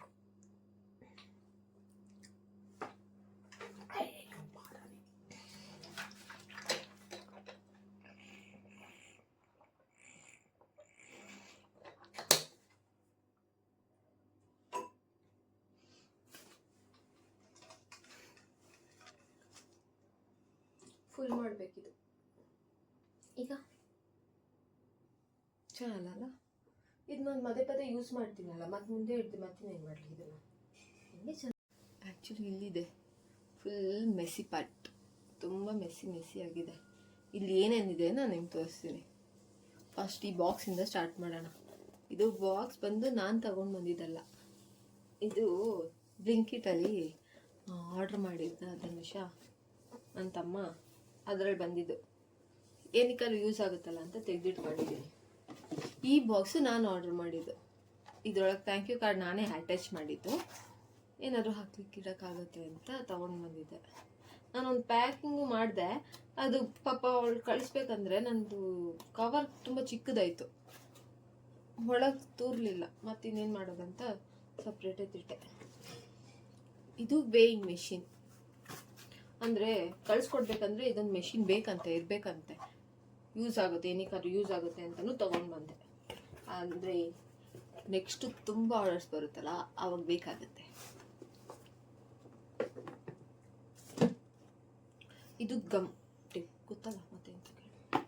ಫುಲ್ ಮಾಡಬೇಕಿದು. ಈಗ ಚೆನ್ನಾಗಲ್ಲ, ಇದು ನಾನು ಪದೇ ಯೂಸ್ ಮಾಡ್ತೀನಲ್ಲ, ಮತ್ತೆ ಮುಂದೆ ಇಡ್ತೀನಿ, ಮತ್ತಿನ್ನೇನು ಮಾಡಲಿ ಇದನ್ನು. ಹಂಗೆ ಆ್ಯಕ್ಚುಲಿ ಇಲ್ಲಿದೆ ಫುಲ್ ಮೆಸ್ಸಿ ಪಾರ್ಟ್, ತುಂಬ ಮೆಸ್ಸಿ ಆಗಿದೆ. ಇಲ್ಲಿ ಏನೇನಿದೆ ನಾನು ನಿಮ್ಗೆ ತೋರಿಸ್ತೀನಿ. ಫಸ್ಟ್ ಈ ಬಾಕ್ಸಿಂದ ಸ್ಟಾರ್ಟ್ ಮಾಡೋಣ. ಇದು ಬಾಕ್ಸ್ ಬಂದು ನಾನು ತಗೊಂಡು ಬಂದಿದ್ದಲ್ಲ, ಇದು ಬ್ಲಿಂಕಿಟಲ್ಲಿ ಆರ್ಡ್ರ್ ಮಾಡಿದ್ದ ಧನುಷ ನನ್ನ ತಮ್ಮ, ಅದರಲ್ಲಿ ಬಂದಿದ್ದು. ಏನಕ್ಕಾದ್ರೂ ಯೂಸ್ ಆಗುತ್ತಲ್ಲ ಅಂತ ತೆಗೆದಿಟ್ಕೊಂಡಿದ್ದೀನಿ. ಈ ಬಾಕ್ಸು ನಾನು ಆರ್ಡ್ರ್ ಮಾಡಿದ್ದು. ಇದರೊಳಗೆ ಥ್ಯಾಂಕ್ ಯು ಕಾರ್ಡ್ ನಾನೇ ಅಟ್ಯಾಚ್ ಮಾಡಿದ್ದು, ಏನಾದರೂ ಹಾಕ್ಲಿಕ್ಕೆ ಇಡೋಕ್ಕಾಗತ್ತೆ ಅಂತ ತೊಗೊಂಡು ಬಂದಿದ್ದೆ. ನಾನೊಂದು ಪ್ಯಾಕಿಂಗು ಮಾಡಿದೆ, ಅದು ಪಾಪ ಅವಳು ಕಳಿಸ್ಬೇಕಂದ್ರೆ ನಂದು ಕವರ್ ತುಂಬ ಚಿಕ್ಕದಾಯಿತು, ಒಳಗೆ ತೂರಲಿಲ್ಲ. ಮತ್ತಿನ್ನೇನು ಮಾಡೋದಂತ ಸಪ್ರೇಟೇ ತಿಟ್ಟೆ. ಇದು ವೇಯಿಂಗ್ ಮೆಷಿನ್, ಅಂದರೆ ಕಳಿಸ್ಕೊಡ್ಬೇಕಂದ್ರೆ ಇದೊಂದು ಮೆಷಿನ್ ಇರಬೇಕಂತೆ, ಯೂಸ್ ಆಗುತ್ತೆ, ಏನಕ್ಕಾದ್ರೂ ಯೂಸ್ ಆಗುತ್ತೆ ಅಂತಲೂ ತೊಗೊಂಡು ಬಂದೆ. ಅಂದರೆ ನೆಕ್ಸ್ಟ್ ತುಂಬ ಆರ್ಡರ್ಸ್ ಬರುತ್ತಲ್ಲ ಆವಾಗ ಬೇಕಾಗುತ್ತೆ. ಇದು ಗಮ್ ಟೇಪ್ ಗೊತ್ತಲ್ಲ ಮತ್ತೆ ಅಂತ ಕೇಳಿ.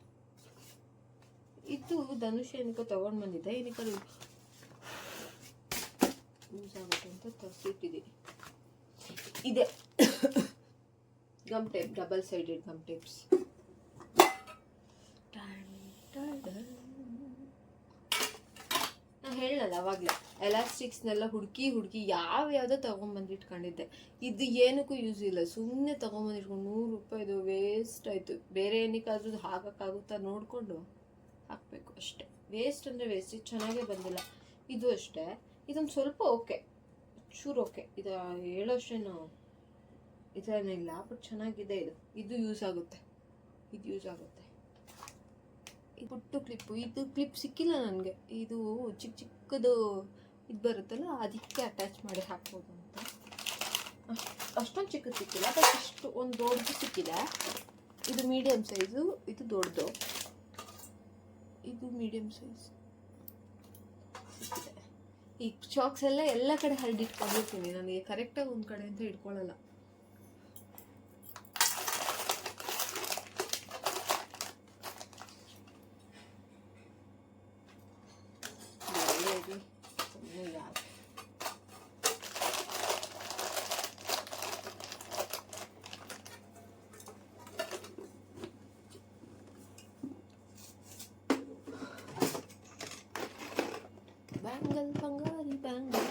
ಇದು ಧನುಷ್ ಏನಕ್ಕೆ ತೊಗೊಂಡು ಬಂದಿದ್ದೆ, ಏನಕ್ಕಾದ್ರೂ ಯೂಸ್ ಆಗುತ್ತೆ ಅಂತ ತರಿಸಿಟ್ಟಿದ್ದೀನಿ. ಇದೆ gum tape, double sided gum tapes. ನಾನು ಹೇಳಲ್ಲ ಅವಾಗಲೇ, ಎಲಾಸ್ಟಿಕ್ಸ್ನೆಲ್ಲ ಹುಡುಕಿ ಯಾವ್ಯಾವುದೋ ತೊಗೊಂಬಂದು ಇಟ್ಕೊಂಡಿದ್ದೆ. ಇದು ಏನಕ್ಕೂ ಯೂಸ್ ಇಲ್ಲ, ಸುಮ್ಮನೆ ತೊಗೊಂಬಂದು ಇಟ್ಕೊಂಡು ₹100 ವೇಸ್ಟ್ ಆಯಿತು. ಬೇರೆ ಏನಕ್ಕಾದ್ರೂ ಹಾಕೋಕ್ಕಾಗುತ್ತಾ ನೋಡಿಕೊಂಡು ಹಾಕಬೇಕು ಅಷ್ಟೇ. ವೇಸ್ಟ್ ಅಂದರೆ ವೇಸ್ಟ್, ಇದು ಚೆನ್ನಾಗೇ ಬಂದಿಲ್ಲ. ಇದು ಅಷ್ಟೇ, ಇದೊಂದು ಸ್ವಲ್ಪ ಓಕೆ, ಚೂರು ಓಕೆ, ಇದು ಹೇಳೋಷ್ಟೇನು ಇದೇನಿಲ್ಲ, ಬಟ್ ಚೆನ್ನಾಗಿದೆ. ಇದು ಯೂಸ್ ಆಗುತ್ತೆ, ಇದು ಯೂಸ್ ಆಗುತ್ತೆ. ಪುಟ್ಟು ಕ್ಲಿಪ್ಪು, ಇದು ಕ್ಲಿಪ್ ಸಿಕ್ಕಿಲ್ಲ ನನಗೆ. ಇದು ಚಿಕ್ಕದು ಇದು ಬರುತ್ತಲ್ಲ, ಅದಕ್ಕೆ ಅಟ್ಯಾಚ್ ಮಾಡಿ ಹಾಕ್ಬೋದು ಅಂತ. ಅಷ್ಟೊಂದು ಚಿಕ್ಕದು ಸಿಕ್ಕಿಲ್ಲ, ಬಟ್ ಇಷ್ಟು ಒಂದು ದೊಡ್ಡದು ಸಿಕ್ಕಿದೆ. ಇದು ಮೀಡಿಯಮ್ ಸೈಜು, ಇದು ದೊಡ್ಡದು, ಇದು ಮೀಡಿಯಮ್ ಸೈಜ್ ಸಿಕ್ಕಿದೆ. ಈ ಚಾಕ್ಸ್ ಎಲ್ಲ ಕಡೆ ಹರಡಿಟ್ಕೊಂಡಿರ್ತೀನಿ, ನನಗೆ ಕರೆಕ್ಟಾಗಿ ಒಂದು ಕಡೆ ಅಂತ ಇಟ್ಕೊಳ್ಳಲ್ಲ. ಬ್ಯಾಂಗಲ್ ಬಂಗಾರಿ ಬ್ಯಾಂಗಲ್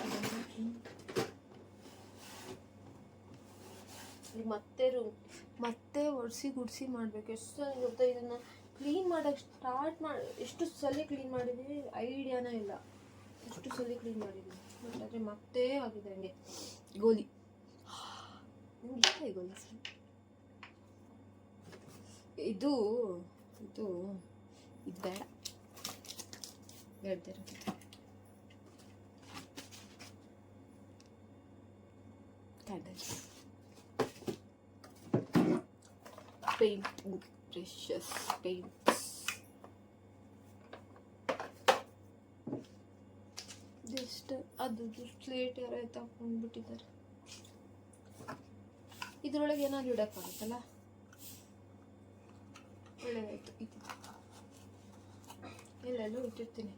ಮತ್ತೆ ಒರೆಸಿ ಮಾಡಬೇಕು. ಎಷ್ಟು ಗೊತ್ತಾ, ಇದನ್ನು ಕ್ಲೀನ್ ಮಾಡೋಕ್ಕೆ ಸ್ಟಾರ್ಟ್ ಎಷ್ಟು ಸಲ ಕ್ಲೀನ್ ಮಾಡಿದ್ದೀನಿ ಐಡಿಯಾನೇ ಇಲ್ಲ. ಎಷ್ಟು ಸಲ ಕ್ಲೀನ್ ಮಾಡಿದ್ದೀನಿ, ಬಟ್ ಆದರೆ ಮತ್ತೆ ಆಗಿದೆ ಹಂಗೆ ಗೋಲಿ. ನಿಮ್ಗೆ ಇಷ್ಟ ಈ ಗೋಲಿ? ಇದು ಇದು ಇದು ಬೇಡ ಬೇಡ್ದಿರ. Paint brushes, paints. ಜಸ್ಟ್ ಅದು ಸ್ಲೇಟ್ ಯಾರೋ ತಗೊಂಡ್ಬಿಟ್ಟಿದ್ದಾರೆ. ಇದರೊಳಗೆ ಏನಾದ್ರು ಇಡೋಕ್ಕಾಗುತ್ತಲ್ಲ, ಒಳ್ಳೆದಾಯ್ತು. ಇದು ಎಲ್ಲೆಲ್ಲೂ ಇಟ್ಟಿರ್ತೀನಿ.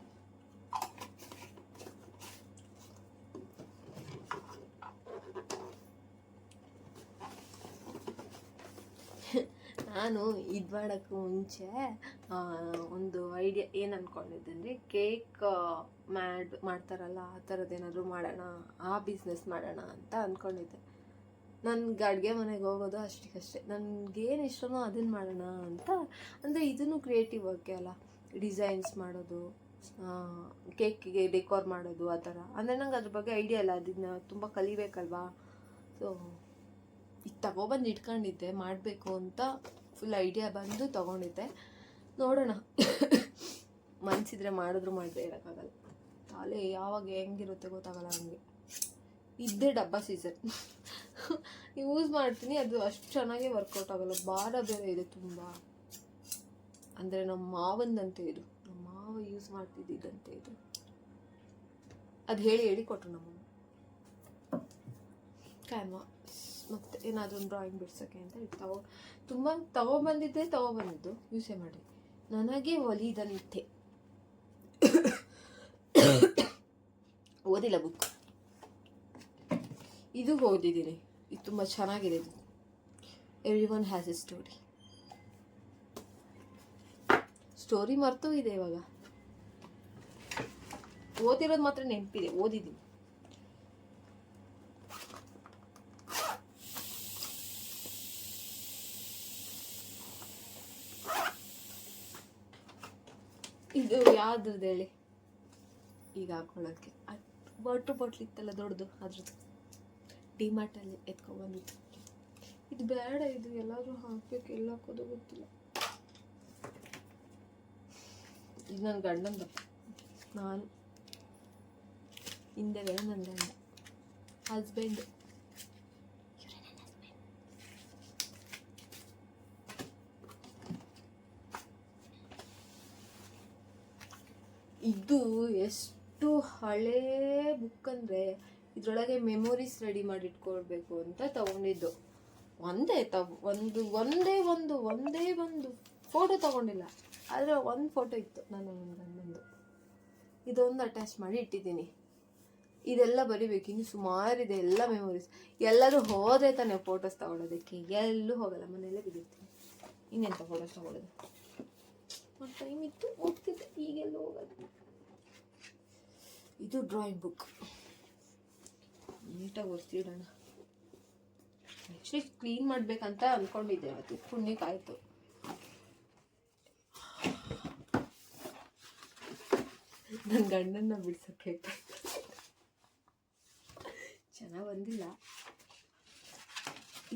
ನಾನು ಇದು ಮಾಡೋಕ್ಕೂ ಮುಂಚೆ ಒಂದು ಐಡಿಯಾ ಏನು ಅಂದ್ಕೊಂಡಿದ್ದೆ ಅಂದರೆ, ಕೇಕ್ ಮಾಡ್ತಾರಲ್ಲ ಆ ಥರದ್ದು ಏನಾದರೂ ಮಾಡೋಣ, ಆ ಬಿಸ್ನೆಸ್ ಮಾಡೋಣ ಅಂತ ಅಂದ್ಕೊಂಡಿದ್ದೆ. ನನಗೆ ಅಡುಗೆ ಮನೆಗೆ ಹೋಗೋದು ಅಷ್ಟಕ್ಕಷ್ಟೇ, ನನಗೇನು ಇಷ್ಟನೋ ಅದನ್ನು ಮಾಡೋಣ ಅಂತ. ಅಂದರೆ ಇದನ್ನು ಕ್ರಿಯೇಟಿವ್ ಆಗಿ ಅಲ್ಲ, ಡಿಸೈನ್ಸ್ ಮಾಡೋದು, ಕೇಕಿಗೆ ಡೆಕೋರ್ ಮಾಡೋದು ಆ ಥರ. ಅಂದರೆ ನಂಗೆ ಅದ್ರ ಬಗ್ಗೆ ಐಡಿಯಾ ಇಲ್ಲ, ಅದನ್ನ ತುಂಬ ಕಲಿಬೇಕಲ್ವಾ. ಸೊ ಇದು ತಗೊಬಂದು ಇಟ್ಕೊಂಡಿದ್ದೆ, ಮಾಡಬೇಕು ಅಂತ ಫುಲ್ ಐಡಿಯಾ ಬಂದು ತೊಗೊಂಡಿದ್ದೆ. ನೋಡೋಣ, ಮನಸ್ಸಿದ್ರೆ ಮಾಡಿದ್ರು ಮಾಡದೆ ಇರೋಕ್ಕಾಗಲ್ಲ. ತಲೆ ಯಾವಾಗ ಹೆಂಗಿರುತ್ತೆ ಗೊತ್ತಾಗಲ್ಲ ನನಗೆ. ಇದ್ದೇ ಡಬ್ಬ ಸೀಸನ್ ಯೂಸ್ ಮಾಡ್ತೀನಿ, ಅದು ಅಷ್ಟು ಚೆನ್ನಾಗೇ ವರ್ಕೌಟ್ ಆಗೋಲ್ಲ. ಭಾರ ಬೇರೆ ಇದೆ ತುಂಬ. ಅಂದರೆ ನಮ್ಮ ಮಾವಂದಂತೆ ಇದು, ನಮ್ಮ ಮಾವ ಯೂಸ್ ಮಾಡ್ತಿದ್ದಂತೆ ಇದು. ಅದು ಹೇಳಿ ಕೊಟ್ಟರು ನಮ್ಮಮ್ಮ. ಕ್ಯಾನ್ವಾಸ್ ಮತ್ತು ಏನಾದರೂ ಒಂದು ಡ್ರಾಯಿಂಗ್ ಬಿಡ್ಸೋಕ್ಕೆ ಅಂತ ತುಂಬ ತೊಗೊಬಂದಿದ್ದು ಯೂಸೇ ಮಾಡಿ. ನನಗೆ ಒಲಿದಂತೆ ಓದಿಲ್ಲ ಬುಕ್. ಇದು ಓದಿದ್ದೀನಿ, ಇದು ತುಂಬ ಚೆನ್ನಾಗಿದೆ. ಇದು everyone has a story ಮರ್ತೂ ಇದೆ ಇವಾಗ. ಓದಿರೋದು ಮಾತ್ರ ನೆನಪಿದೆ, ಓದಿದ್ದೀನಿ. ಇದು ಯಾವ್ದ್ರದ್ದು ಹೇಳಿ ಈಗ ಹಾಕೊಳ್ಳೋಕ್ಕೆ? ವಾಟರ್ ಬಾಟ್ಲ್ ಇತ್ತಲ್ಲ ದೊಡ್ಡದು, ಅದ್ರದ್ದು ಡಿಮಾರ್ಟಲ್ಲಿ ಎತ್ಕೊಂಡ್ಬಂದಿತ್ತು. ಇದು ಬೇಡ, ಇದು ಎಲ್ಲಾದರೂ ಹಾಕ್ಬೇಕು, ಎಲ್ಲ ಹಾಕೋದು ಗೊತ್ತಿಲ್ಲ. ಇದು ನನ್ನ ಗಂಡಂದು, ನಾನು ಹಿಂದೆಗಡೆ ನನ್ನ ಗಂಡ ಹಸ್ಬೆಂಡ್. ಇದು ಎಷ್ಟು ಹಳೇ ಬುಕ್ ಅಂದರೆ ಇದರೊಳಗೆ ಮೆಮೊರೀಸ್ ರೆಡಿ ಮಾಡಿ ಇಟ್ಕೊಳ್ಬೇಕು ಅಂತ ತಗೊಂಡಿದ್ದು. ಒಂದೇ ಒಂದು ಫೋಟೋ ತಗೊಂಡಿಲ್ಲ, ಆದರೆ ಒಂದು ಫೋಟೋ ಇತ್ತು ನನ್ನ ಗಂಡಂದು. ಇದೊಂದು ಅಟ್ಯಾಚ್ ಮಾಡಿ ಇಟ್ಟಿದ್ದೀನಿ. ಇದೆಲ್ಲ ಬರಿಬೇಕು, ಇನ್ನು ಸುಮಾರಿದೆ ಎಲ್ಲ ಮೆಮೊರೀಸ್. ಎಲ್ಲರೂ ಹೋದರೆ ತಾನೇ ಫೋಟೋಸ್ ತಗೊಳ್ಳೋದಕ್ಕೆ, ಎಲ್ಲೂ ಹೋಗಲ್ಲ, ಮನೆಯಲ್ಲೇ ಬಿದ್ದಿರ್ತೀನಿ. ಇನ್ನೆಂತ ಫೋಟೋಸ್ ತಗೊಳ್ಳೋದು? ಒಂದು ಟೈಮ್ ಇತ್ತು ಹೋಗ್ತಿದ್ದೆ, ಈಗೆಲ್ಲ ಹೋಗೋದು. ಇದು ಡ್ರಾಯಿಂಗ್ ಬುಕ್, ನೀಟಾಗಿ ಒರೆಸಿಡೋಣ. ಆ್ಯಕ್ಚುಲಿ ಕ್ಲೀನ್ ಮಾಡಬೇಕಂತ ಅಂದ್ಕೊಂಡಿದ್ದೆ, ಅದು ಪುಣ್ಯಕ್ಕಾಯಿತು. ನನ್ನ ಗಂಡನ್ನ ಬಿಡ್ಸೋಕ್ಕೆ ಚೆನ್ನಾಗಿ ಬಂದಿಲ್ಲ.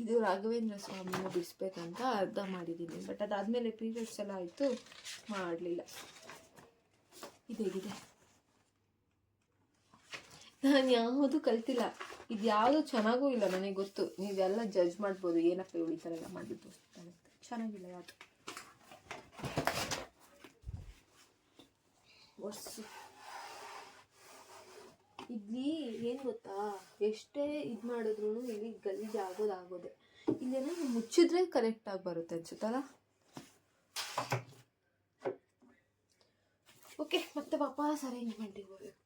ಇದು ರಾಘವೇಂದ್ರ ಸ್ವಾಮಿನ ಬಿಡಿಸ್ಬೇಕಂತ ಅರ್ಧ ಮಾಡಿದ್ದೀನಿ, ಬಟ್ ಅದಾದಮೇಲೆ ಪೀರಿಯಡ್ಸ್ ಎಲ್ಲ ಆಯಿತು, ಮಾಡಲಿಲ್ಲ. ಇದೇಗಿದೆ, ನಾನು ಯಾವುದು ಕಲ್ತಿಲ್ಲ. ಇದು ಯಾವುದು ಚೆನ್ನಾಗೂ ಇಲ್ಲ, ನನಗೆ ಗೊತ್ತು. ನೀವೆಲ್ಲ ಜಡ್ಜ್ ಮಾಡ್ಬೋದು, ಏನಪ್ಪ ಇವಳು ಈ ಥರ ಎಲ್ಲ ಮಾಡಿದ್ದು ಚೆನ್ನಾಗಿಲ್ಲ ಯಾವುದು. ಇಲ್ಲಿ ಏನು ಗೊತ್ತಾ, ಎಷ್ಟೇ ಇದು ಮಾಡಿದ್ರು ಇಲ್ಲಿ ಗಲೀಜು ಆಗೋದೇ. ಇಲ್ಲೇನಾದ್ರು ಮುಚ್ಚಿದ್ರೆ ಕರೆಕ್ಟಾಗಿ ಬರುತ್ತೆ ಅನ್ಸುತ್ತಲ್ಲ. ಓಕೆ, ಮತ್ತೆ ವಾಪಸ್ ಅರೇಂಜ್ಮೆಂಟಿಗೆ ಹೋಗ್ಬೇಕು.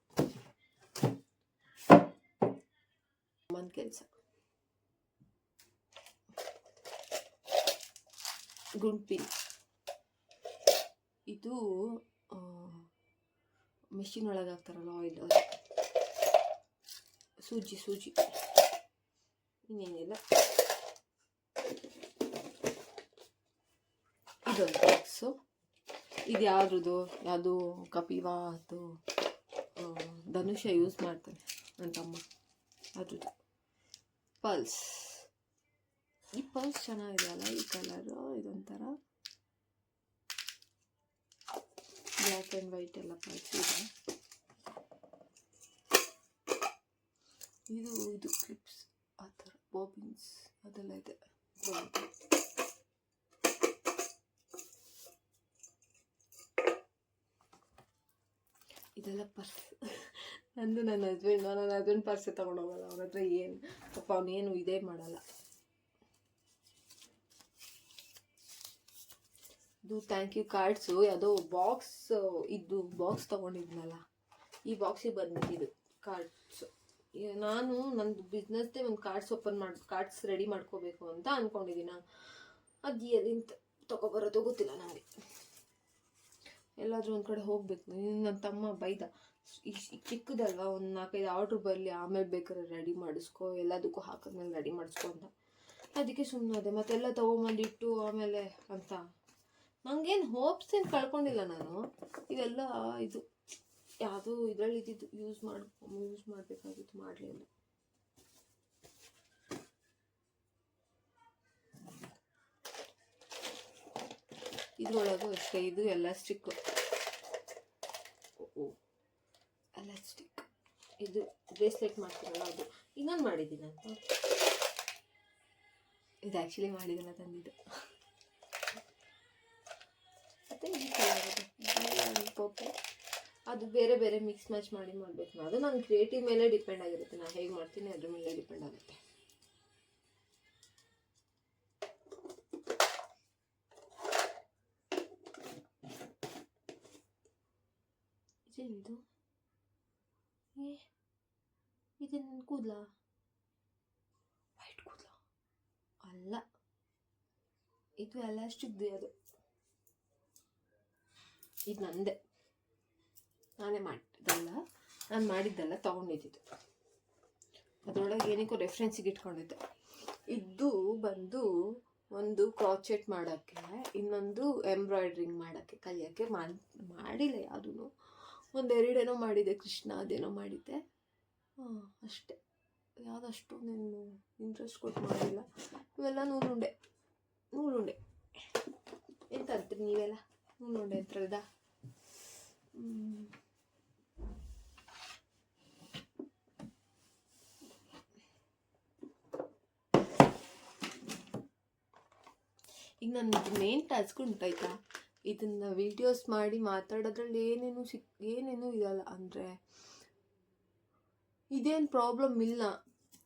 ಒಂದು ಕೆಲಸ, ಗುಂಡ್ಪಿನ್ ಇದು ಮೆಷಿನ್ ಒಳಗೆ ಹಾಕ್ತಾರಲ್ಲ ಆಯಿಲ್, ಸೂಜಿ ಇನ್ನೇನಿಲ್ಲ. ಇದೊಂದು ಬಾಕ್ಸು. ಇದು ಯಾವುದು ಕಪಿವಾ ಅದು ಧನುಷ ಯೂಸ್ ಮಾಡ್ತಾನೆ ನನ್ನ ತಮ್ಮ, ಅದ್ರದ್ದು ಪಲ್ಸ್. ಈ ಪಲ್ಸ್ ಚೆನ್ನಾಗಿದೆ ಅಲ್ಲ, ಈ ಕಲರು. ಇದೊಂಥರ ಬ್ಲ್ಯಾಕ್ ಆ್ಯಂಡ್ ವೈಟ್ ಎಲ್ಲ ಪಲ್ಸ್ ಇದೆ. ಇದು ಕ್ಲಿಪ್ಸ್, ಆ ಥರ ಬಾಬಿನ್ಸ್ ಅದೆಲ್ಲ ಇದೆ. ಇದೆಲ್ಲ ಪರ್ಸ್ ನಂದು. ನನ್ನ ಹಸ್ಬೆಂಡ್ ಪರ್ಸೆ ತೊಗೊಂಡೋಗಲ್ಲ, ಅವನ ಹತ್ರ ಏನು ಪಾಪ ಅವನೇನು ಇದೇ ಮಾಡಲ್ಲ. ಇದು ಥ್ಯಾಂಕ್ ಯು ಕಾರ್ಡ್ಸು, ಯಾವುದೋ ಬಾಕ್ಸ್ ಬಾಕ್ಸ್ ತೊಗೊಂಡಿದ್ನಲ್ಲ, ಈ ಬಾಕ್ಸಿಗೆ ಬಂದ್ಬಿಟ್ಟಿದ್ದು ಕಾರ್ಡ್ಸು. ನಾನು ನಂದು ಬಿಸ್ನೆಸ್ದೇ ಒಂದು ಕಾರ್ಡ್ಸ್ ರೆಡಿ ಮಾಡ್ಕೋಬೇಕು ಅಂತ ಅಂದ್ಕೊಂಡಿದ್ದೀನಿ. ಅದು ಎಲ್ಲಿಂದ ತೊಗೊಬರೋದು ಗೊತ್ತಿಲ್ಲ ನನಗೆ. ಎಲ್ಲಾದರೂ ಒಂದು ಕಡೆ ಹೋಗಬೇಕು. ನನ್ನ ತಮ್ಮ ಬೈದ, ಚಿಕ್ಕದಲ್ವಾ, ಒಂದು 4-5 ಆರ್ಡ್ರ್ ಬರಲಿ, ಆಮೇಲೆ ಬೇಕಾದ್ರೆ ರೆಡಿ ಮಾಡಿಸ್ಕೊ, ಎಲ್ಲದಕ್ಕೂ ಹಾಕಿದ್ಮೇಲೆ ರೆಡಿ ಮಾಡಿಸ್ಕೊ ಅಂತ. ಅದಕ್ಕೆ ಸುಮ್ಮನೆ ಮತ್ತೆಲ್ಲ ತೊಗೊಂಬಂದಿಟ್ಟು ಆಮೇಲೆ ಅಂತ. ನನಗೇನು ಹೋಪ್ಸ್ ಏನು ಕಳ್ಕೊಂಡಿಲ್ಲ ನಾನು. ಇವೆಲ್ಲ ಇದು ಯಾವುದೋ ಇದರಲ್ಲಿ ಇದ್ದಿದ್ದು ಯೂಸ್ ಮಾಡಬೇಕಾಗಿತ್ತು, ಮಾಡಲಿಲ್ಲ. ಇದ್ರೊಳಗೂ ಅಷ್ಟೇ, ಇದು ಎಲಾಸ್ಟಿಕ್. ಇದು ಬ್ರೇಸ್ಲೆಟ್ ಮಾಡ್ತೀರಲ್ಲ ಅದು. ಇನ್ನೊಂದು ಮಾಡಿದ್ದೀನಿ ಅಂತ, ಇದು ಆ್ಯಕ್ಚುಲಿ ಮಾಡಿದೆಲ್ಲ ತಂದಿದ್ದು. ಮತ್ತು ಈ ಕಲರ್ ಪರ್ಪಲ್, ಅದು ಬೇರೆ ಬೇರೆ ಮಿಕ್ಸ್ ಮ್ಯಾಚ್ ಮಾಡಿ ಮಾಡಬೇಕು. ಅದು ನನ್ನ ಕ್ರಿಯೇಟಿವ್ ಮೇಲೆ ಡಿಪೆಂಡ್ ಆಗಿರುತ್ತೆ, ನಾನು ಹೇಗೆ ಮಾಡ್ತೀನಿ ಅದ್ರ ಮೇಲೆ ಡಿಪೆಂಡ್ ಆಗುತ್ತೆ. ಇದೇನಿದು? ಇದು ನನ್ನ ಕೂದಲ, ವೈಟ್ ಕೂದಲ ಅಲ್ಲ, ಇದು ಎಲಾಸ್ಟಿಕ್ದು. ಅದು ಇದು ನಂದೆ, ನಾನೇ ಮಾಡಿದ್ದಲ್ಲ, ನಾನು ಮಾಡಿದ್ದಲ್ಲ, ತೊಗೊಂಡಿದ್ದು. ಅದರೊಳಗೆ ಏನಕ್ಕೂ ರೆಫ್ರೆನ್ಸಿಗೆ ಇಟ್ಕೊಂಡಿದ್ದೆ. ಇದು ಬಂದು ಒಂದು ಕ್ರಾಚೆಟ್ ಮಾಡೋಕ್ಕೆ, ಇನ್ನೊಂದು ಎಂಬ್ರಾಯ್ಡ್ರಿಂಗ್ ಮಾಡೋಕ್ಕೆ ಕಲಿಯೋಕ್ಕೆ. ಮಾಡಿಲ್ಲ ಯಾವುದೂ, ಒಂದೆರಡೇನೋ ಮಾಡಿದೆ, ಕೃಷ್ಣ ಅದೇನೋ ಮಾಡಿದ್ದೆ, ಅಷ್ಟೇ. ಯಾವುದಷ್ಟು ನೀನು ಇಂಟ್ರೆಸ್ಟ್ ಕೊಟ್ಟು ಮಾಡಿಲ್ಲ. ಇವೆಲ್ಲ ನೂಲುಂಡೆ ಎಂತ ಅಂತೀರಿ ನೀವೆಲ್ಲ? ನೂಲುಂಡೆ ಅಂತಾರದ. ಈಗ ನನ್ನ ಮೇನ್ ಟಾಸ್ಕ್ ಉಂಟಾಯ್ತಾ, ಇದನ್ನು ವೀಡಿಯೋಸ್ ಮಾಡಿ ಮಾತಾಡೋದ್ರಲ್ಲಿ ಏನೇನು ಇರಲ್ಲ. ಅಂದರೆ ಇದೇನು ಪ್ರಾಬ್ಲಮ್ ಇಲ್ಲ,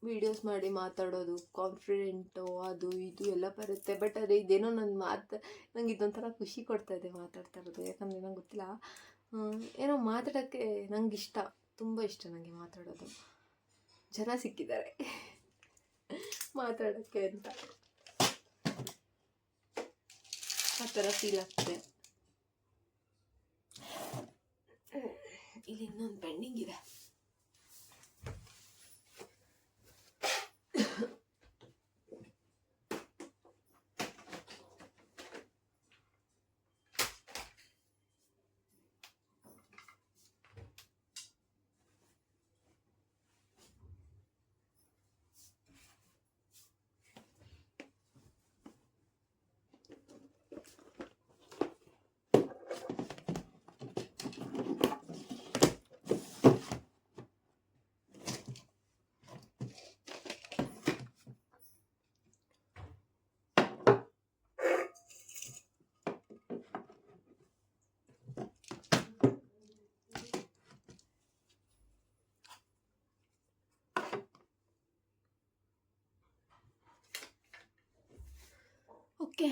ವೀಡಿಯೋಸ್ ಮಾಡಿ ಮಾತಾಡೋದು, ಕಾನ್ಫಿಡೆಂಟು ಅದು ಇದು ಎಲ್ಲ ಬರುತ್ತೆ. ಬಟ್ ಅದೇ ಇದೇನೋ ನಂಗೆ ಇದೊಂಥರ ಖುಷಿ ಕೊಡ್ತಾ ಇದೆ ಮಾತಾಡ್ತಾ ಇರೋದು. ಯಾಕಂದರೆ ನಂಗೆ ಗೊತ್ತಿಲ್ಲ, ಏನೋ ಮಾತಾಡೋಕ್ಕೆ ನಂಗೆ ಇಷ್ಟ, ತುಂಬ ಇಷ್ಟ ನನಗೆ ಮಾತಾಡೋದು. ಜನ ಸಿಕ್ಕಿದ್ದಾರೆ ಮಾತಾಡೋಕ್ಕೆ ಅಂತ, ಆ ಥರ ಫೀಲ್ ಆಗ್ತದೆ. ಇಲ್ಲಿ ಇನ್ನೊಂದು ಪೆಂಡಿಂಗ್ ಇದೆ. ಓಕೆ.